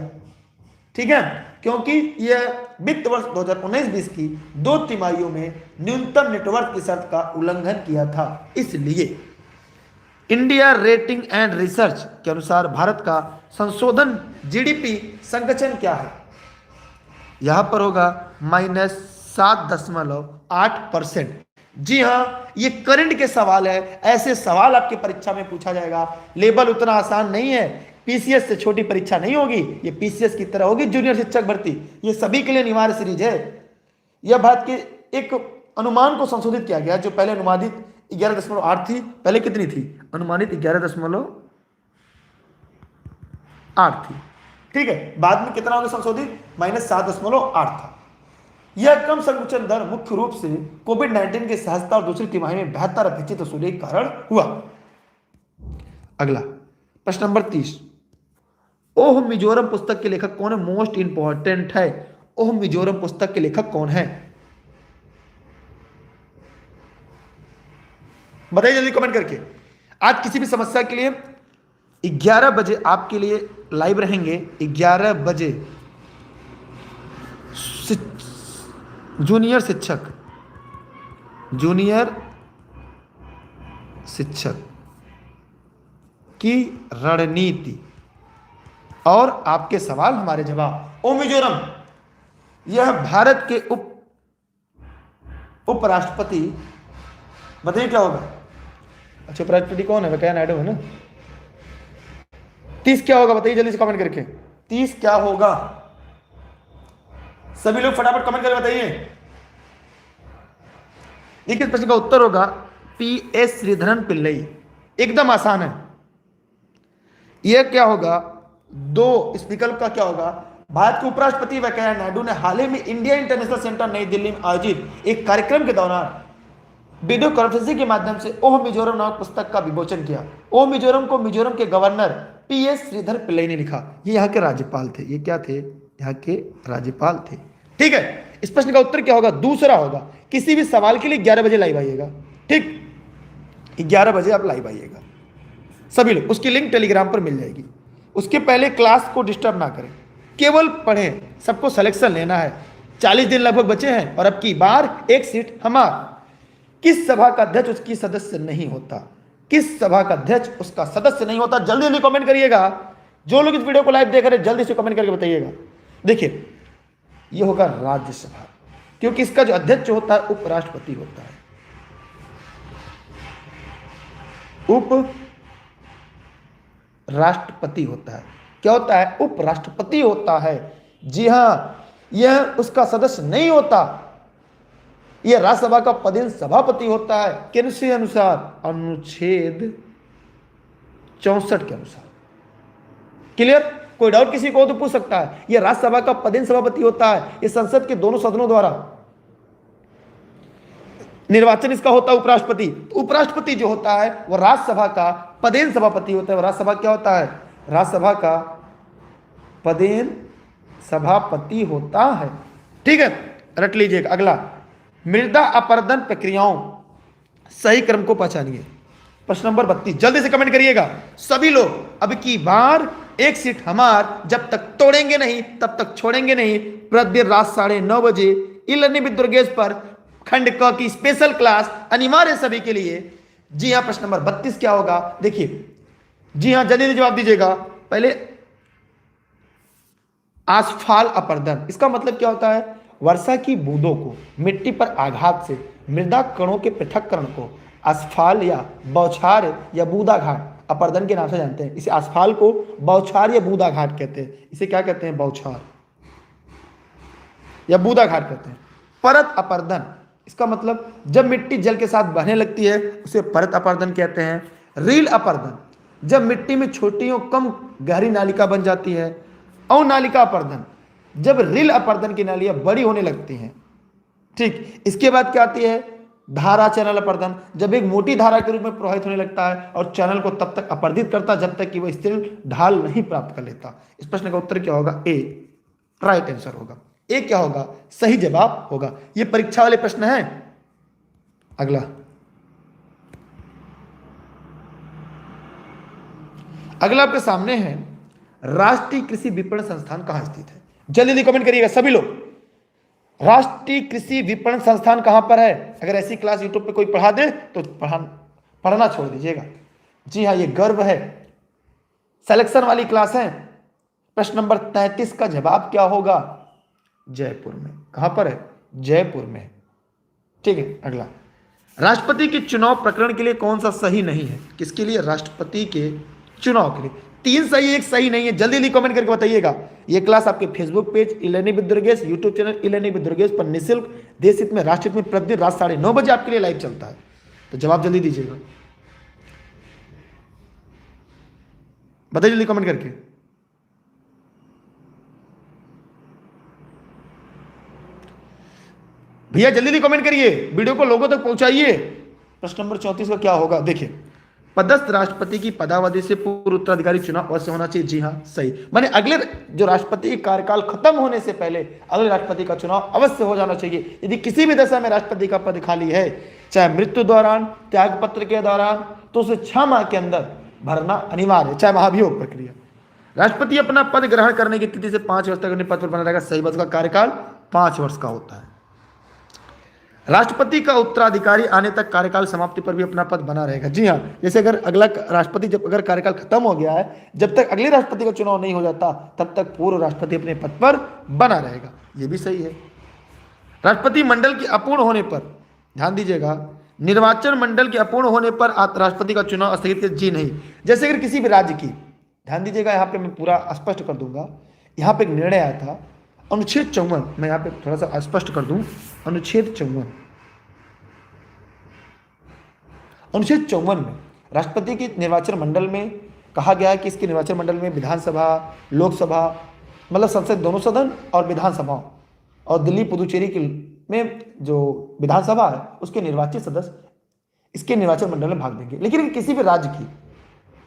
ठीक है, क्योंकि यह वित्त वर्ष 2019-20 की 2 तिमाहियों में न्यूनतम नेटवर्क की शर्त का उल्लंघन किया था। इसलिए इंडिया रेटिंग एंड रिसर्च के अनुसार भारत का संशोधन जीडीपी संरचन क्या है? यहां पर होगा -7.8%। जी हाँ, ये करंट के सवाल है, ऐसे सवाल आपकी परीक्षा में पूछा जाएगा। लेवल उतना आसान नहीं है, पीसीएस से छोटी परीक्षा नहीं होगी, ये पीसीएस की तरह होगी जूनियर शिक्षक भर्ती। ये सभी के लिए अनिवार्य सीरीज है। यह भारत के एक अनुमान को संशोधित किया गया, जो पहले अनुमानित 11.8 थी, पहले कितनी थी? अनुमानित 11.8 थी, ठीक है। बाद में कितना होगा संशोधित? -7.8 था। यह कम संकुचन दर मुख्य रूप से कोविड-19 के सहजता और दूसरी तिमाही में बेहतर अपेक्षित वसूली के कारण हुआ। अगला प्रश्न नंबर 30, ओह मिजोरम पुस्तक के लेखक कौन है? मोस्ट इंपॉर्टेंट है। ओह मिजोरम पुस्तक के लेखक कौन है? बताइए जल्दी कमेंट करके। आज किसी भी समस्या के लिए 11 बजे आपके लिए लाइव रहेंगे। 11 बजे जूनियर शिक्षक की रणनीति और आपके सवाल हमारे जवाब। ओ मिजोरम, यह भारत के उपराष्ट्रपति, बताइए क्या होगा? अच्छा, उपराष्ट्रपति कौन है? वेंकैया नायडू है ना। 30 क्या होगा? बताइए जल्दी से कमेंट करके। 30 क्या होगा? सभी लोग फटाफट कमेंट करके बताइए। देखिए प्रश्न का उत्तर होगा PS श्रीधरन पिल्लई। एकदम आसान है। यह क्या होगा? 2 इस विकल्प का क्या होगा? भारत के उपराष्ट्रपति वेंकैया नायडू ने हाल ही में इंडिया इंटरनेशनल सेंटर नई दिल्ली में आयोजित एक कार्यक्रम के दौरान वीडियो कॉन्फ्रेंसिंग के माध्यम से ओह मिजोरम नामक पुस्तक का विमोचन किया। ओह मिजोरम को मिजोरम के गवर्नर PS श्रीधर पिल्लई ने लिखा। ये यहाँ के राज्यपाल थे। ये क्या थे? यहाँ के राज्यपाल थे, ठीक है। इस प्रश्न का उत्तर क्या होगा? दूसरा होगा। किसी भी सवाल के लिए 11 बजे लाइव आइएगा, ठीक। 11 बजे आप लाइव आइएगा सभी लोग। उसकी लिंक टेलीग्राम पर मिल जाएगी। उसके पहले क्लास को डिस्टर्ब ना करें, केवल पढ़ें। सबको सिलेक्शन लेना है। 40 दिन लगभग बचे हैं और अब की बार एक सीट हमार। किस सभा का अध्यक्ष उसकी सदस्य नहीं होता? किस सभा का अध्यक्ष उसका सदस्य नहीं होता? जल्दी जल्दी कमेंट करिएगा। जो लोग इस वीडियो को लाइव देख रहे हैं जल्दी से कमेंट करके बताइएगा। देखिए ये होगा राज्यसभा, क्योंकि इसका जो अध्यक्ष होता है उपराष्ट्रपति होता है। उपराष्ट्रपति होता है। क्या होता है? उपराष्ट्रपति होता है। जी हां, यह उसका सदस्य नहीं होता। यह राज्यसभा का पदेन सभापति होता है। किसके अनुसार? अनुच्छेद 64 के अनुसार। क्लियर? कोई डाउट किसी को तो पूछ सकता है। यह राज्यसभा का पदेन सभापति होता है। यह संसद के दोनों सदनों द्वारा निर्वाचन इसका होता है उपराष्ट्रपति। तो उपराष्ट्रपति जो होता है वह राज्यसभा का पदेन सभापति होता है। वह राज्यसभा क्या होता है? राज्यसभा का पदेन सभापति होता है, ठीक है। रट लीजिएगा। अगला, मृदा अपरदन प्रक्रियाओं सही क्रम को पहचानिए। प्रश्न नंबर 32 जल्दी से कमेंट करिएगा सभी लोग। अब की बार एक सीट हमार। जब तक तोड़ेंगे नहीं तब तक छोड़ेंगे नहीं। प्रतिदिन रात 9:30 बजे ई लर्निंग विद दुर्गेश पर खंड क की स्पेशल क्लास अनिवार्य सभी के लिए। जी हाँ, प्रश्न नंबर 32 क्या होगा? देखिए, जी हाँ जल्दी से जवाब दीजिएगा। पहले आसफाल अपर्दन, इसका मतलब क्या होता है? वर्षा की बूंदों को मिट्टी पर आघात से मृदा कणों के पृथक्करण को आसफाल या बौछार या बूंदाघाट अपर्दन के नाम से जानते हैं। इसे आसफाल को बौछार या बूंदाघाट कहते हैं। इसे क्या कहते हैं? बौछार या बूंदाघाट कहते हैं। परत अपर्दन, इसका मतलब जब मिट्टी जल के साथ बहने लगती है उसे परत अपर्दन कहते हैं। रील अपर्दन, जब मिट्टी में छोटी और कम गहरी नालिका बन जाती है। अवनालिका अपर्दन, जब रील अपर्दन की नालियां बड़ी होने लगती हैं। ठीक, इसके बाद क्या आती है? धारा चैनल अपर्दन, जब एक मोटी धारा के रूप में प्रवाहित होने लगता है और चैनल को तब तक अपर्दित करता जब तक कि वह स्थिर ढाल नहीं प्राप्त कर लेता। इस प्रश्न का उत्तर क्या होगा? ए राइट आंसर होगा। ए क्या होगा? सही जवाब होगा। ये परीक्षा वाले प्रश्न हैं। अगला, अगला आपके सामने है, राष्ट्रीय कृषि विपणन संस्थान कहां स्थित है? जल्दी जल्दी कमेंट करिएगा सभी लोग। राष्ट्रीय कृषि विपणन संस्थान कहां पर है? अगर ऐसी क्लास यूट्यूब पे कोई पढ़ा दे तो पढ़ना छोड़ दीजिएगा। जी हाँ, ये गर्व है। सिलेक्शन वाली क्लास है। प्रश्न नंबर 33 का जवाब क्या होगा? जयपुर में। कहां पर है? जयपुर में। ठीक है, अगला, राष्ट्रपति के चुनाव प्रकरण के लिए कौन सा सही नहीं है? किसके लिए? राष्ट्रपति के चुनाव के लिए। 3 सही, 1 सही नहीं है। जल्दी जल्दी कमेंट करके बताइएगा। ये क्लास आपके Facebook page e learning with Durgesh, YouTube channel e learning with Durgesh पर निःशुल्क, देश हित में, राष्ट्रहित में प्रतिदिन रात 9:30 बजे आपके लिए लाइव चलता है। तो जवाब जल्दी दीजिएगा, बताइए जल्दी कमेंट करके। भैया जल्दी जल्दी कमेंट करिए, वीडियो को लोगों तक पहुंचाइए। प्रश्न नंबर 34 का क्या होगा? देखिए, पदस्थ राष्ट्रपति की पदावधि से पूर्व उत्तराधिकारी चुनाव अवश्य होना चाहिए। जी हाँ, सही। माने अगले जो राष्ट्रपति का कार्यकाल खत्म होने से पहले अगले राष्ट्रपति का चुनाव अवश्य हो जाना चाहिए। यदि किसी भी दशा में राष्ट्रपति का पद खाली है, चाहे मृत्यु दौरान, त्याग पत्र के दौरान, तो उसे 6 माह के अंदर भरना अनिवार्य है, चाहे महाभियोग प्रक्रिया। राष्ट्रपति अपना पद ग्रहण करने की तिथि से 5 वर्ष तक अपने पद पर बना रहेगा। सही बात, का कार्यकाल 5 वर्ष का होता है। राष्ट्रपति का उत्तराधिकारी आने तक कार्यकाल समाप्ति पर भी अपना पद बना रहेगा। जी हाँ, जैसे अगर अगला राष्ट्रपति जब अगर कार्यकाल खत्म हो गया है, जब तक अगले राष्ट्रपति का चुनाव नहीं हो जाता तब तक पूर्व राष्ट्रपति अपने पद पर बना रहेगा। ये भी सही है। राष्ट्रपति मंडल के अपूर्ण होने पर, ध्यान दीजिएगा, निर्वाचन मंडल के अपूर्ण होने पर राष्ट्रपति का चुनाव स्थगित। जी नहीं। जैसे अगर किसी भी राज्य की, ध्यान दीजिएगा, यहाँ पे मैं पूरा स्पष्ट कर दूंगा। यहाँ पे एक निर्णय आया था, अनुच्छेद 54, मैं यहाँ पे थोड़ा सा स्पष्ट कर दूं। अनुच्छेद 54 में राष्ट्रपति के निर्वाचन मंडल में कहा गया है कि इसके निर्वाचन मंडल में विधानसभा, लोकसभा, मतलब संसद दोनों सदन और विधानसभा, और दिल्ली पुदुचेरी के में जो विधानसभा है उसके निर्वाचित सदस्य इसके निर्वाचन मंडल में भाग देंगे। लेकिन किसी भी राज्य की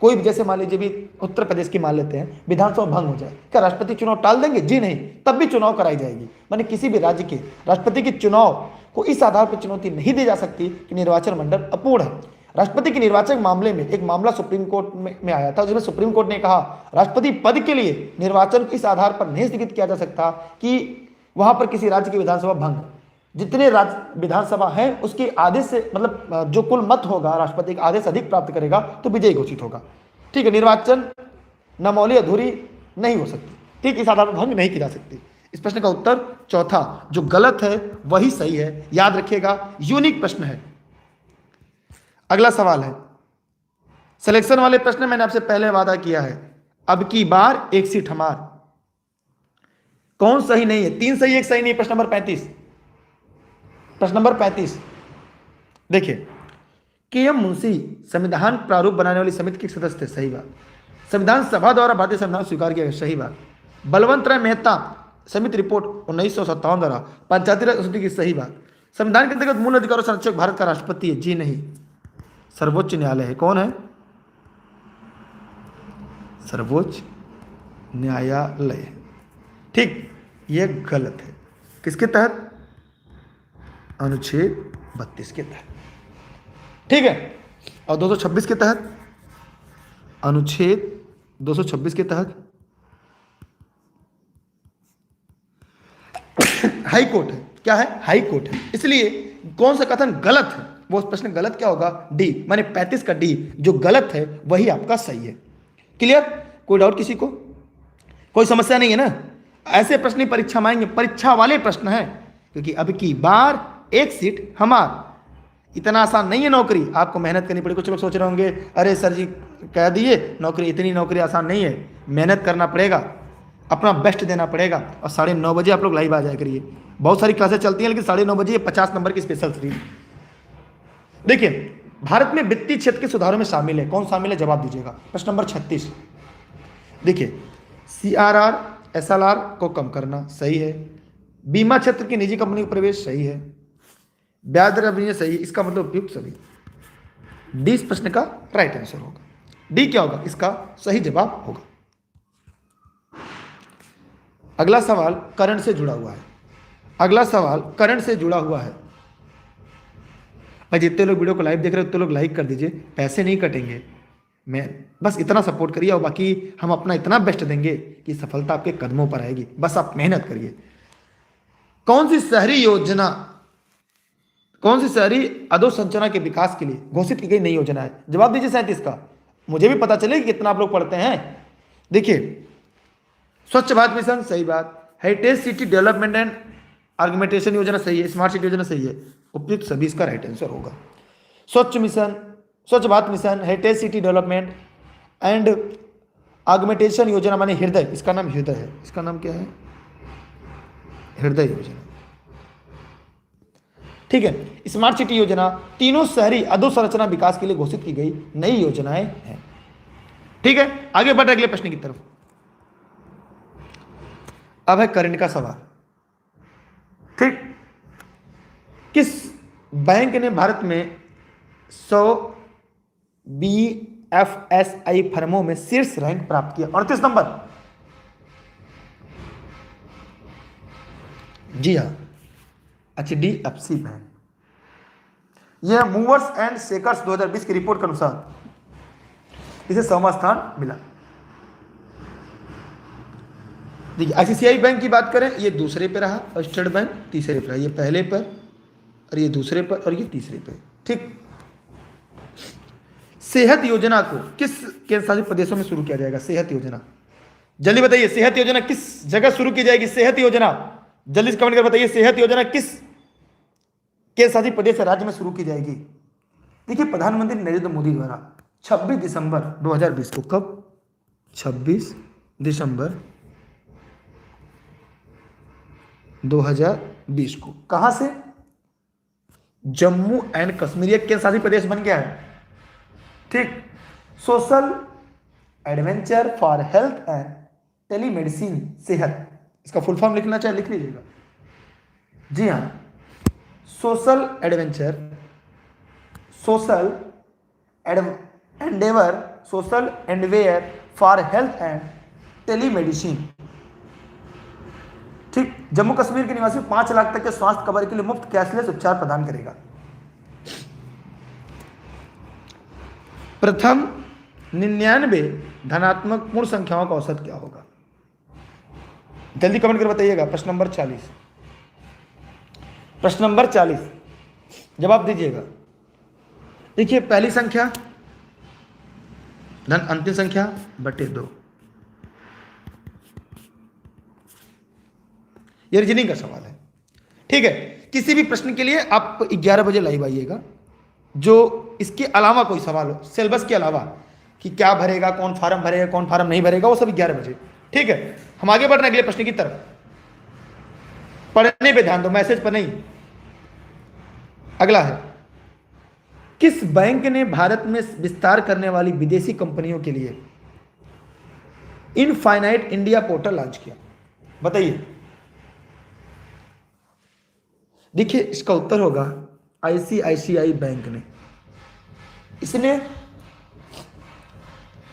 कोई भी, जैसे मान लीजिए भी उत्तर प्रदेश की मान लेते हैं, विधानसभा भंग हो जाए, क्या राष्ट्रपति चुनाव टाल देंगे? जी नहीं, तब भी चुनाव कराई जाएगी। माने किसी भी राज्य के राष्ट्रपति के चुनाव को इस आधार पर चुनौती नहीं दी जा सकती कि निर्वाचन मंडल अपूर्ण है। राष्ट्रपति के निर्वाचन मामले में एक मामला सुप्रीम कोर्ट में आया था, जिसमें सुप्रीम कोर्ट ने कहा राष्ट्रपति पद के लिए निर्वाचन इस आधार पर नहीं स्थगित किया जा सकता कि वहां पर किसी राज्य की विधानसभा भंग, जितने राज्य विधानसभा है उसके आदेश से, मतलब जो कुल मत होगा राष्ट्रपति का आदेश अधिक प्राप्त करेगा तो विजयी घोषित होगा। ठीक है, निर्वाचन नामौली अधूरी नहीं हो सकती। ठीक, इस आधार पर भंग नहीं की जा सकती। इस प्रश्न का उत्तर चौथा, जो गलत है वही सही है, याद रखिएगा, यूनिक प्रश्न है। अगला सवाल है, सिलेक्शन वाले प्रश्न मैंने आपसे पहले वादा किया है, अब की बार एक सीट हमार। कौन सही नहीं है? 3 सही 1 सही नहीं। प्रश्न नंबर 35, प्रश्न नंबर 35 देखिए, के.एम. मुंशी संविधान प्रारूप बनाने वाली समिति के सदस्य थे। सही बात। संविधान सभा द्वारा भारतीय संविधान स्वीकार किया गया। सही बात। बलवंत राय मेहता समिति रिपोर्ट 1957 द्वारा पंचायती राज संस्कृति की। सही बात। संविधान के अंतर्गत मूल अधिकारों संरक्षक भारत का राष्ट्रपति है। जी नहीं, सर्वोच्च न्यायालय है। कौन है? सर्वोच्च न्यायालय है। ठीक, यह गलत है। किसके तहत? अनुच्छेद 32 के तहत। ठीक है, और 226 के तहत, अनुच्छेद 226 के तहत हाई कोर्ट है। क्या है? हाई कोर्ट है। इसलिए कौन सा कथन गलत है? वो प्रश्न गलत क्या होगा? डी, माने 35 का डी जो गलत है वही आपका सही है। क्लियर? कोई डाउट किसी को? कोई समस्या नहीं है ना? ऐसे प्रश्न ही परीक्षा में आएंगे, परीक्षा वाले प्रश्न हैं, क्योंकि अब की बार एक सीट हमार। इतना आसान नहीं है नौकरी, आपको मेहनत करनी पड़ेगी। कुछ लोग सोच रहे होंगे अरे सर जी कह दिए नौकरी, इतनी नौकरी आसान नहीं है, मेहनत करना पड़ेगा, अपना बेस्ट देना पड़ेगा। और 9:30 बजे आप लोग लाइव आ जाया करिए। बहुत सारी क्लासेस चलती हैं, लेकिन 9:30 बजे 50 नंबर की स्पेशल सीरीज। देखिए, भारत में वित्तीय क्षेत्र के सुधारों में शामिल है, कौन शामिल है, जवाब दीजिएगा। प्रश्न नंबर 36, देखिए CRR SLR को कम करना सही है, बीमा क्षेत्र की निजी कंपनी का प्रवेश सही है, ब्याज दर अभिनय सही है, इसका मतलब उपयुक्त सभी। डी इस प्रश्न का राइट आंसर होगा। डी क्या होगा, इसका सही जवाब होगा। अगला सवाल करंट से जुड़ा हुआ है, अगला सवाल करंट से जुड़ा हुआ है। भाई जितने लोग वीडियो को लाइव देख रहे हो उतने लोग लाइक कर दीजिए, पैसे नहीं कटेंगे, मैं बस इतना सपोर्ट करिए और बाकी हम अपना इतना बेस्ट देंगे कि सफलता आपके कदमों पर आएगी, बस आप मेहनत करिए। कौन सी शहरी योजना, कौन सी शहरी अधोसंरचना के विकास के लिए घोषित की गई नई योजना है, जवाब दीजिए 37 का, मुझे भी पता चले कि कितना आप लोग पढ़ते हैं। देखिए स्वच्छ भारत मिशन सही बात, heritage city development and argumentation योजना सही है, स्मार्ट सिटी योजना सही है, उपयुक्त सभी इसका राइट आंसर होगा। स्वच्छ मिशन, स्वच्छ Bharat mission, heritage city development and argumentation योजना माने हृदय, इसका नाम हृदय है, इसका नाम क्या है, हृदय योजना, ठीक है। स्मार्ट सिटी योजना तीनों शहरी अधोसंरचना विकास के लिए घोषित की गई नई योजनाएं हैं, ठीक है। आगे बढ़ रहे अगले प्रश्न की तरफ। अब है करंट का सवाल, ठीक। किस बैंक ने भारत में 100 BFSI फर्मों में शीर्ष रैंक प्राप्त किया, 38 नंबर। जी हाँ, HDFC बैंक। यह मूवर्स एंड शेकर्स 2020 की रिपोर्ट के अनुसार इसे 100वां स्थान मिला। देखिए ICICI बैंक की बात करें, ये दूसरे पे रहा, और स्टेट बैंक तीसरे पे रहा, ये पहले पर और ये दूसरे पर और ये तीसरे पे, ठीक। सेहत योजना को किस केंद्र शासित प्रदेशों में शुरू किया जाएगा, सेहत योजना, जल्दी बताइए, सेहत योजना किस जगह शुरू की जाएगी, सेहत योजना जल्दी से कमेंट कर बताइए, सेहत योजना किस केंद्र शासित प्रदेश राज्य में शुरू की जाएगी। देखिए प्रधानमंत्री नरेंद्र मोदी द्वारा 26 दिसंबर 2020 को, कब, 26 दिसंबर 2020 को, कहां से, जम्मू एंड कश्मीर एक केंद्र शासित प्रदेश बन गया है, ठीक। Social adventure for health and telemedicine, सेहत, इसका फुल फॉर्म लिखना चाहे लिख लीजिएगा। जी हाँ, social adventure, social endeavour, social endeavour for health and telemedicine, ठीक। जम्मू कश्मीर के निवासी 5 लाख तक के स्वास्थ्य कवर के लिए मुफ्त कैशलेस उपचार प्रदान करेगा। प्रथम 99 धनात्मक पूर्ण संख्याओं का औसत क्या होगा, जल्दी कमेंट कर बताइएगा। प्रश्न नंबर 40, प्रश्न नंबर 40 जवाब दीजिएगा। देखिए पहली संख्या धन अंतिम संख्या बटे 2, ये रीजनिंग का सवाल है, ठीक है। किसी भी प्रश्न के लिए आप 11 बजे लाइव आइएगा, जो इसके अलावा कोई सवाल हो, सिलेबस के अलावा कि क्या भरेगा, कौन फार्म भरेगा, कौन फार्म नहीं भरेगा, वो सब 11 बजे, ठीक है। हम आगे बढ़ रहे हैं अगले प्रश्न की तरफ, पढ़ने पे ध्यान दो, मैसेज पर नहीं। अगला है, किस बैंक ने भारत में विस्तार करने वाली विदेशी कंपनियों के लिए इनफाइनाइट इंडिया पोर्टल लॉन्च किया, बताइए। देखिए इसका उत्तर होगा ICICI बैंक ने।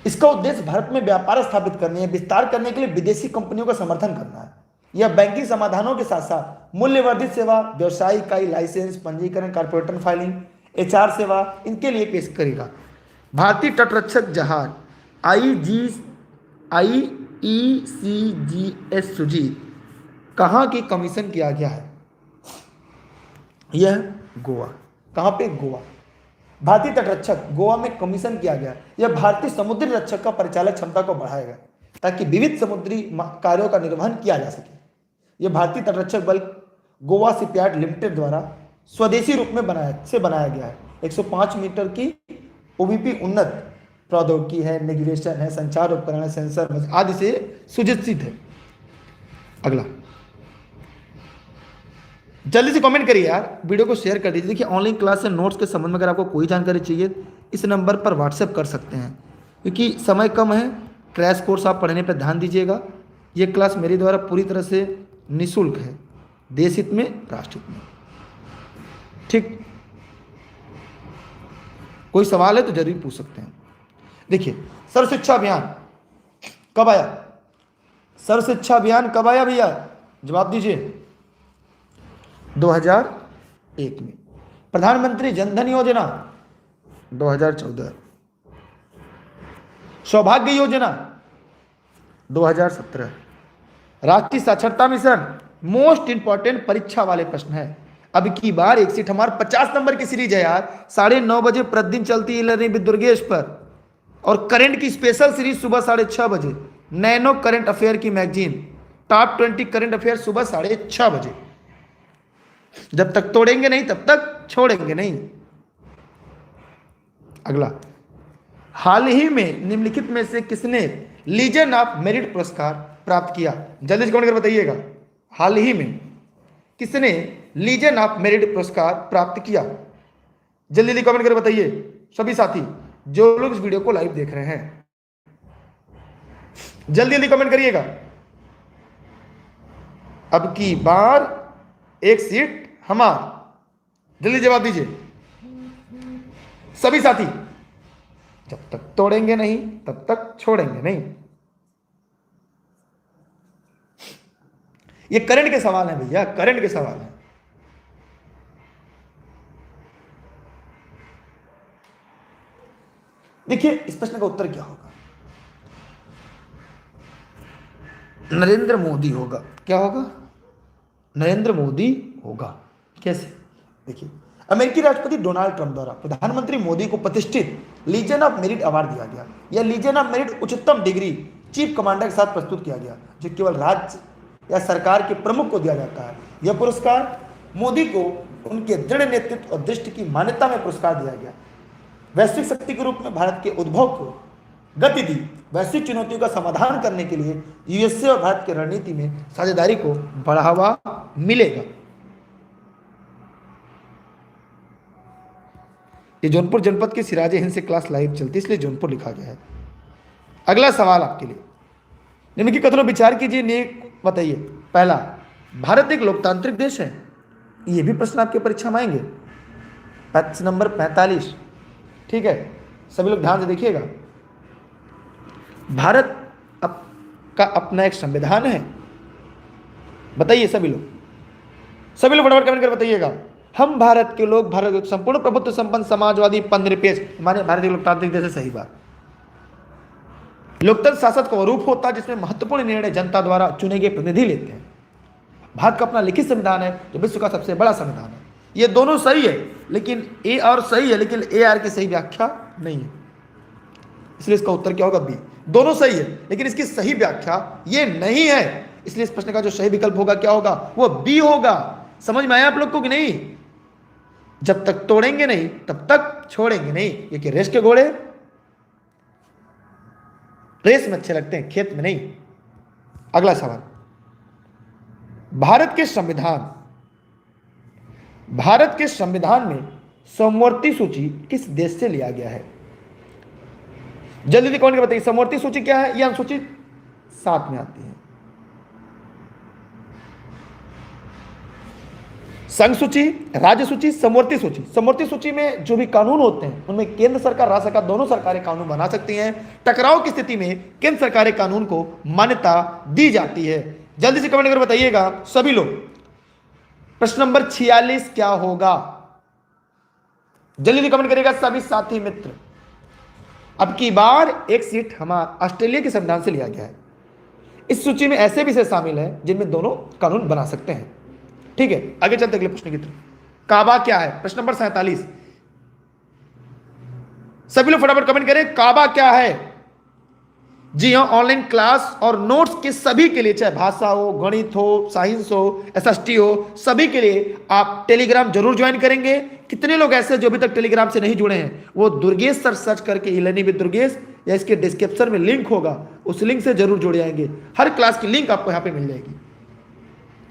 इसका उद्देश्य भारत में व्यापार स्थापित करने या विस्तार करने के लिए विदेशी कंपनियों का समर्थन करना है। यह बैंकिंग समाधानों के साथ साथ मूल्यवर्धित सेवा, व्यवसाय इकाई लाइसेंस, पंजीकरण, कॉर्पोरेट फाइलिंग, HR सेवा, इनके लिए पेश करेगा। भारतीय तटरक्षक जहाज IECGS सुजीत कहाँ की कमीशन किया गया है, यह गोवा, कहाँ पे, गोवा। भारतीय तटरक्षक गोवा में कमीशन किया गया। यह भारतीय समुद्री रक्षक का परिचालक क्षमता को बढ़ाएगा ताकि विविध समुद्री कार्यों का निर्वहन किया जा सके। यह भारतीय तटरक्षक बल गोवा शिपयार्ड लिमिटेड द्वारा स्वदेशी रूप में बनाया गया है। 105 मीटर की OBP उन्नत प्रौद्योगिकी है, नेविगेशन है, संचार उपकरण है, सेंसर आदि से सुसज्जित है। अगला, जल्दी से कमेंट करिए यार, वीडियो को शेयर कर दीजिए। देखिए ऑनलाइन क्लास से नोट्स के संबंध में अगर आपको कोई जानकारी चाहिए इस नंबर पर व्हाट्सएप कर सकते हैं, क्योंकि समय कम है। क्रैश कोर्स आप पढ़ने पर ध्यान दीजिएगा। ये क्लास मेरे द्वारा पूरी तरह से निःशुल्क है, देश हित में, राष्ट्र हित में। ठीक, कोई सवाल है तो जरूर पूछ सकते हैं। देखिए सर्व शिक्षा अभियान कब आया? सर्व शिक्षा अभियान कब आया भैया, जवाब दीजिए। 2001 में। प्रधानमंत्री जनधन योजना 2014। सौभाग्य योजना 2017। राष्ट्रीय साक्षरता मिशन मोस्ट इंपॉर्टेंट परीक्षा वाले प्रश्न है। अब की बार एक सीट हमारे 50 नंबर की सीरीज है यार, 9:30 बजे प्रतिदिन चलती है लर्निंग विद दुर्गेश पर। और करंट की स्पेशल सीरीज सुबह 6:30 बजे, नैनो करंट अफेयर की मैगजीन टॉप 20 करंट अफेयर सुबह 6:30 बजे। जब तक तोड़ेंगे नहीं तब तक छोड़ेंगे नहीं। अगला, हाल ही में निम्नलिखित में से किसने लीजन ऑफ मेरिट पुरस्कार प्राप्त किया? जल्दी से कमेंट कर बताइएगा, हाल ही में किसने लीजन ऑफ मेरिट पुरस्कार प्राप्त किया? जल्दी जल्दी कमेंट कर बताइए सभी साथी जो लोग इस वीडियो को लाइव देख रहे हैं, जल्दी जल्दी कमेंट करिएगा। अब की बार एक सीट हमार, जल्दी जवाब दीजिए सभी साथी। जब तक तोड़ेंगे नहीं तब तक छोड़ेंगे नहीं। ये करंट के सवाल हैं भैया, करंट के सवाल हैं। देखिए इस प्रश्न का उत्तर क्या होगा? नरेंद्र मोदी होगा। क्या होगा? नरेंद्र मोदी होगा। कैसे? देखिए अमेरिकी राष्ट्रपति डोनाल्ड ट्रंप द्वारा प्रधानमंत्री मोदी को प्रतिष्ठित लीजन ऑफ मेरिट अवार्ड दिया गया। यह लीजन ऑफ मेरिट उच्चतम डिग्री चीफ कमांडर के साथ प्रस्तुत किया गया, जो केवल राज्य या सरकार के प्रमुख को दिया जाता है। यह पुरस्कार मोदी को उनके दृढ़ नेतृत्व और दृष्टि की मान्यता में पुरस्कार दिया गया। वैश्विक शक्ति के रूप में भारत के उद्भव को गति दी। वैश्विक चुनौतियों का समाधान करने के लिए यूएसए और भारत की रणनीति में साझेदारी को बढ़ावा मिलेगा। ये जौनपुर जनपद के सिराजे हिंद से क्लास लाइव चलती, इसलिए जौनपुर लिखा गया है। अगला सवाल आपके लिए, निम्नलिखित कथनों विचार कीजिए, नेक बताइए। पहला, भारत एक लोकतांत्रिक देश है। ये भी प्रश्न आपके परीक्षा में आएंगे। प्रश्न नंबर 45, ठीक है, सभी लोग ध्यान से देखिएगा। भारत का अपना एक संविधान है, बताइए सभी लोग फटाफट कमेंट कर बताइएगा। हम भारत के लोग, भारत एक संपूर्ण प्रभुत्व संपन्न समाजवादी पंद्रपेश, माने भारत एक लोकतांत्रिक देश है, सही बात। लोकतंत्र शासक का रूप होता है जिसमें महत्वपूर्ण निर्णय जनता द्वारा चुने गए प्रतिनिधि लेते हैं। भारत का अपना लिखित संविधान है जो विश्व का सबसे बड़ा संविधान है। ये दोनों सही है, लेकिन ए आर सही है, लेकिन ए आर की सही व्याख्या नहीं है, इसलिए इसका उत्तर क्या होगा? बी। दोनों सही है लेकिन इसकी सही व्याख्या ये नहीं है, इसलिए इस प्रश्न का जो सही विकल्प होगा क्या होगा? वो बी होगा। समझ में आया आप लोग को कि नहीं? जब तक तोड़ेंगे नहीं तब तक छोड़ेंगे नहीं, क्योंकि रेस के घोड़े रेस में अच्छे लगते हैं, खेत में नहीं। अगला सवाल, भारत के संविधान में समवर्ती सूची किस देश से लिया गया है? जल्दी कौन बताइए, समवर्ती सूची क्या है? यह अनुसूची 7 में आती है। संघ सूची, राज्य सूची, समवर्ती सूची। समवर्ती सूची में जो भी कानून होते हैं उनमें केंद्र सरकार, राज्य सरकार दोनों सरकारें कानून बना सकती हैं। टकराव की स्थिति में केंद्र सरकारें कानून को मान्यता दी जाती है। जल्दी से कमेंट कर बताइएगा सभी लोग। प्रश्न नंबर 46 क्या होगा? जल्दी से कमेंट करिएगा सभी साथी मित्र। अब की बार एक सीट हमारा ऑस्ट्रेलिया के संविधान से लिया गया है। इस सूची में ऐसे विषय शामिल हैं जिनमें दोनों कानून बना सकते हैं। ठीक है, आगे चलते अगले प्रश्न की तरफ। काबा क्या है? प्रश्न नंबर 47, सभी लोग फटाफट कमेंट करें, काबा क्या है? जी हां, ऑनलाइन क्लास और नोट्स के सभी के लिए, चाहे भाषा हो, गणित हो, साइंस हो, एसएसटी हो, सभी के लिए आप टेलीग्राम जरूर ज्वाइन करेंगे। कितने लोग ऐसे जो अभी तक टेलीग्राम से नहीं जुड़े हैं? वो दुर्गेश सर सर्च करके ई-लर्निंग विद दुर्गेश या इसके डिस्क्रिप्शन में लिंक होगा, उस लिंक से जरूर जुड़ जाएंगे। हर क्लास की लिंक आपको यहां पे मिल जाएगी।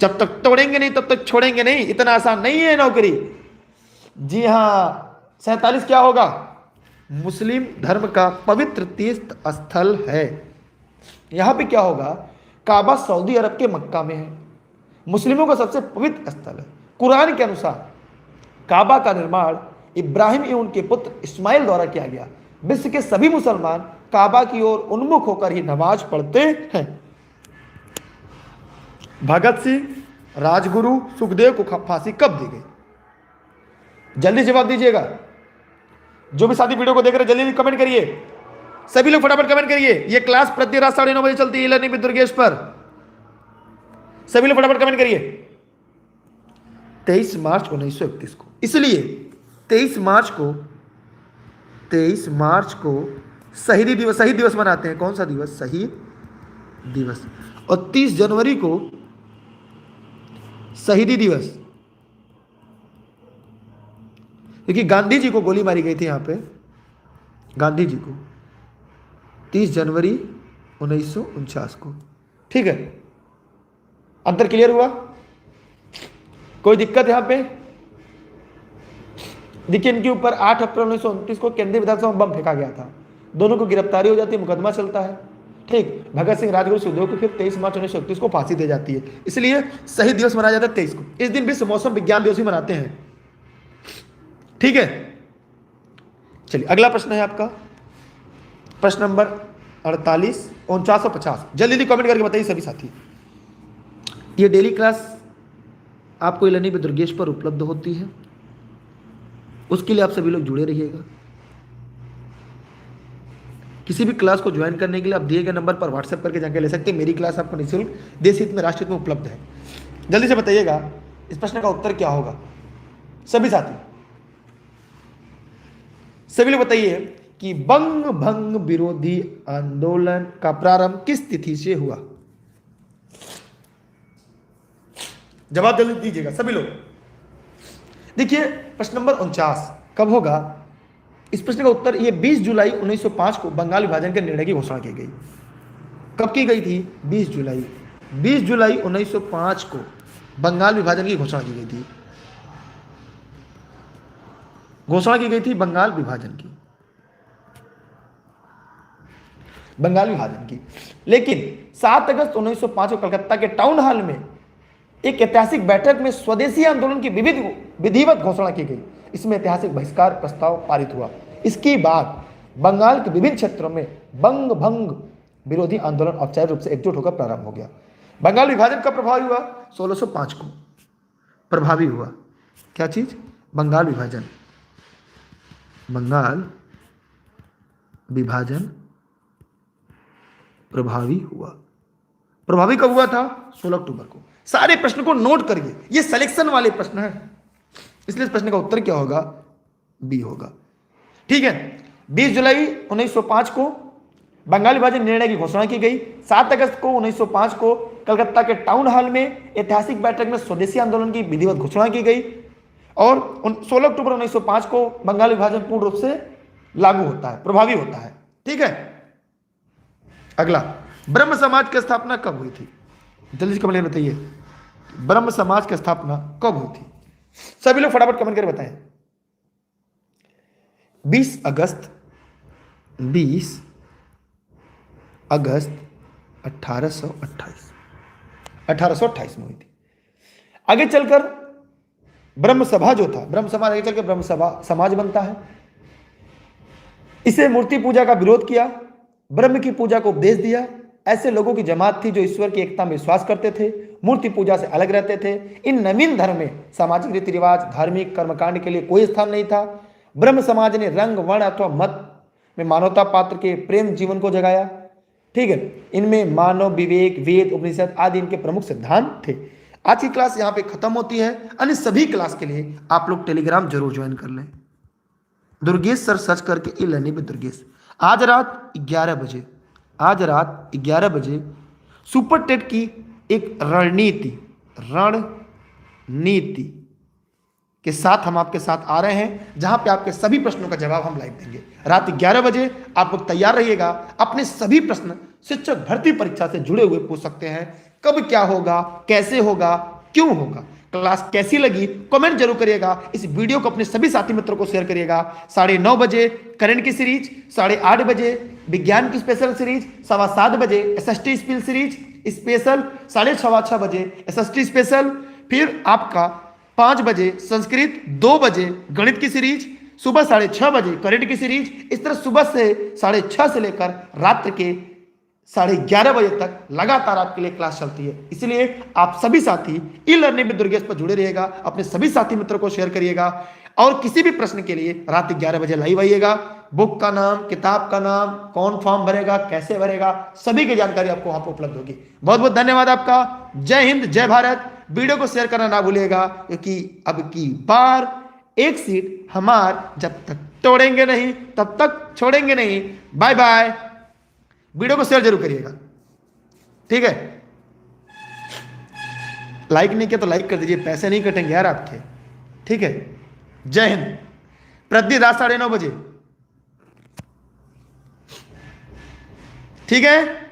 जब तक तोड़ेंगे नहीं तब तक छोड़ेंगे नहीं, इतना आसान नहीं है नौकरी। जी हाँ, 47 क्या होगा? मुस्लिम धर्म का पवित्र तीर्थ स्थल है। यहां पे क्या होगा? काबा सऊदी अरब के मक्का में है, मुस्लिमों का सबसे पवित्र स्थल है। कुरान के अनुसार काबा का निर्माण इब्राहिम एवं उनके पुत्र इस्माइल द्वारा किया गया। विश्व के सभी मुसलमान काबा की ओर उन्मुख होकर ही नमाज पढ़ते हैं। भगत सिंह, राजगुरु, सुखदेव को फांसी कब दी गई? जल्दी जवाब दीजिएगा। जो भी साथी वीडियो को देख रहे हैं जल्दी कमेंट करिए, सभी लोग फटाफट कमेंट करिए। ये क्लास प्रति रात 9:30 बजे चलती है लर्निंग विद दुर्गेश पर। सभी लोग फटाफट कमेंट करिए। 23 मार्च 1931 को, इसलिए 23 मार्च को शहीद दिवस मनाते हैं। कौन सा दिवस? शहीद दिवस। और 30 जनवरी को शहीदी दिवस, क्योंकि गांधी जी को गोली मारी गई थी यहां पे, गांधी जी को 30 जनवरी 1949 को। ठीक है, अंतर क्लियर हुआ? कोई दिक्कत यहां पे? देखिए, इनके ऊपर 8 अप्रैल 1929 को केंद्रीय विधानसभा में बम फेंका गया था। दोनों को गिरफ्तारी हो जाती है, मुकदमा चलता है। ठीक, भगत सिंह, राजगुरु, सुखदेव को फिर 23 मार्च 1931 को फांसी दे जाती है। इसलिए शहीद दिवस मनाया जाता है 23 को। इस दिन विश्व मौसम विज्ञान दिवस भी मनाते हैं। ठीक है, चलिए अगला प्रश्न है आपका, प्रश्न नंबर 48, 49 और 50। जल्दी कमेंट करके बताइए सभी साथी। ये डेली क्लास आपको लर्निंग विद दुर्गेश पर उपलब्ध होती है, उसके लिए आप सभी लोग जुड़े रहिएगा। किसी भी क्लास को ज्वाइन करने के लिए आप दिए गए नंबर पर व्हाट्सएप करके जानकारी ले सकते हैं। मेरी क्लास आपको निःशुल्क देश हित में, राष्ट्र हित में उपलब्ध है। जल्दी से बताइएगा इस प्रश्न का उत्तर क्या होगा सभी साथी। सभी लोग बताइए कि बंग भंग विरोधी आंदोलन का प्रारंभ किस तिथि से हुआ? जवाब जल्दी दीजिएगा सभी लोग। देखिए, प्रश्न नंबर 49 कब होगा? इस प्रश्न का उत्तर ये 20 जुलाई 1905 को बंगाल विभाजन के निर्णय की घोषणा की गई। कब की गई थी? 20 जुलाई 1905 को बंगाल विभाजन की घोषणा की गई थी। घोषणा की गई थी बंगाल विभाजन की। लेकिन 7 अगस्त 1905 को कलकत्ता के टाउन हॉल में एक ऐतिहासिक बैठक में स्वदेशी आंदोलन की विधिवत घोषणा की गई। इसमें ऐतिहासिक बहिष्कार प्रस्ताव पारित हुआ। इसके बाद बंगाल के विभिन्न क्षेत्रों में बंग भंग विरोधी आंदोलन औपचारिक रूप से एकजुट होकर प्रारंभ हो गया। बंगाल विभाजन कब प्रभावी हुआ? 1605 को प्रभावी हुआ। क्या चीज? बंगाल विभाजन प्रभावी हुआ। प्रभावी कब हुआ था? 16 अक्टूबर को। सारे प्रश्न को नोट करिए, ये सिलेक्शन वाले प्रश्न हैं, इसलिए इस प्रश्न का उत्तर क्या होगा? बी होगा। ठीक है, 20 जुलाई 1905 को बंगाल विभाजन निर्णय की घोषणा की गई। 7 अगस्त को 1905 को कलकत्ता के टाउन हॉल में ऐतिहासिक बैठक में स्वदेशी आंदोलन की विधिवत घोषणा की गई और 16 अक्टूबर 1905 को बंगाल विभाजन पूर्ण रूप से लागू होता है, प्रभावी होता है। ठीक है, अगला, ब्रह्म समाज की स्थापना कब हुई थी? जल्दी से कमेंट बताइए, ब्रह्म समाज की स्थापना कब हुई थी? सभी लोग फटाफट कमेंट करके बताएं। 20 अगस्त 1828 में हुई थी। आगे चलकर ब्रह्म सभा जो था, ब्रह्म समाज आगे चलकर ब्रह्म सभा समाज बनता है। इसे मूर्ति पूजा का विरोध किया, ब्रह्म की पूजा को उपदेश दिया। ऐसे लोगों की जमात थी जो ईश्वर की एकता में विश्वास करते थे, मूर्ति पूजा से अलग रहते थे। इन नवीन धर्म में सामाजिक रीति रिवाज, धार्मिक कर्मकांड के लिए कोई स्थान नहीं था। ब्रह्म समाज ने रंग, वर्ण अथवा मत में मानवता पात्र के प्रेम जीवन को जगाया। ठीक है, इनमें मानव विवेक, वेद, उपनिषद आदि इनके प्रमुख सिद्धांत थे। आज की क्लास यहाँ पे खत्म होती है। अन्य सभी क्लास के लिए आप लोग टेलीग्राम जरूर ज्वाइन कर लें, दुर्गेश सर सर्च करके ई लर्निंग विद दुर्गेश। आज रात 11 बजे सुपर टेट की एक रणनीति के साथ हम आपके साथ आ रहे हैं, जहां पे आपके सभी प्रश्नों का जवाब हम लाइव देंगे। रात 11 बजे आप लोग तैयार रहिएगा। अपने सभी प्रश्न शिक्षक भर्ती परीक्षा से जुड़े हुए पूछ सकते हैं। कब क्या होगा, कैसे होगा, क्यों होगा। क्लास कैसी लगी कमेंट जरूर करिएगा। इस वीडियो को अपने सभी साथी मित्रों को शेयर करिएगा। 9:30 बजे करंट की सीरीज, 8:30 बजे विज्ञान की स्पेशल सीरीज, 7:15 बजे एसएसटी स्किल सीरीज स्पेशल, 6:15 बजे एसएसटी स्पेशल, फिर आपका 5 बजे संस्कृत, 2 बजे गणित की सीरीज, सुबह 6:30 बजे करंट की सीरीज। इस तरह सुबह से 6:30 से लेकर रात्र के 11:30 बजे तक लगातार आपके लिए क्लास चलती है। इसलिए आप सभी साथी ई लर्निंग विद दुर्गेश पर जुड़े रहिएगा, अपने सभी साथी मित्रों को शेयर करिएगा और किसी भी प्रश्न के लिए रात 11 बजे लाइव आइएगा। बुक का नाम, किताब का नाम, कौन फॉर्म भरेगा, कैसे भरेगा, सभी की जानकारी आपको वहां पर उपलब्ध होगी। बहुत बहुत धन्यवाद आपका। जय हिंद, जय भारत। वीडियो को शेयर करना ना भूलिएगा, क्योंकि अब की बार एक सीट हमार जब तक तोड़ेंगे नहीं तब तक छोड़ेंगे नहीं। Bye bye. वीडियो को शेयर जरूर करिएगा, ठीक है। लाइक नहीं किया तो लाइक कर दीजिए, पैसे नहीं कटेंगे यार आपके, ठीक है। जय हिंद। प्रतिदिन रात 9:30 बजे, ठीक है।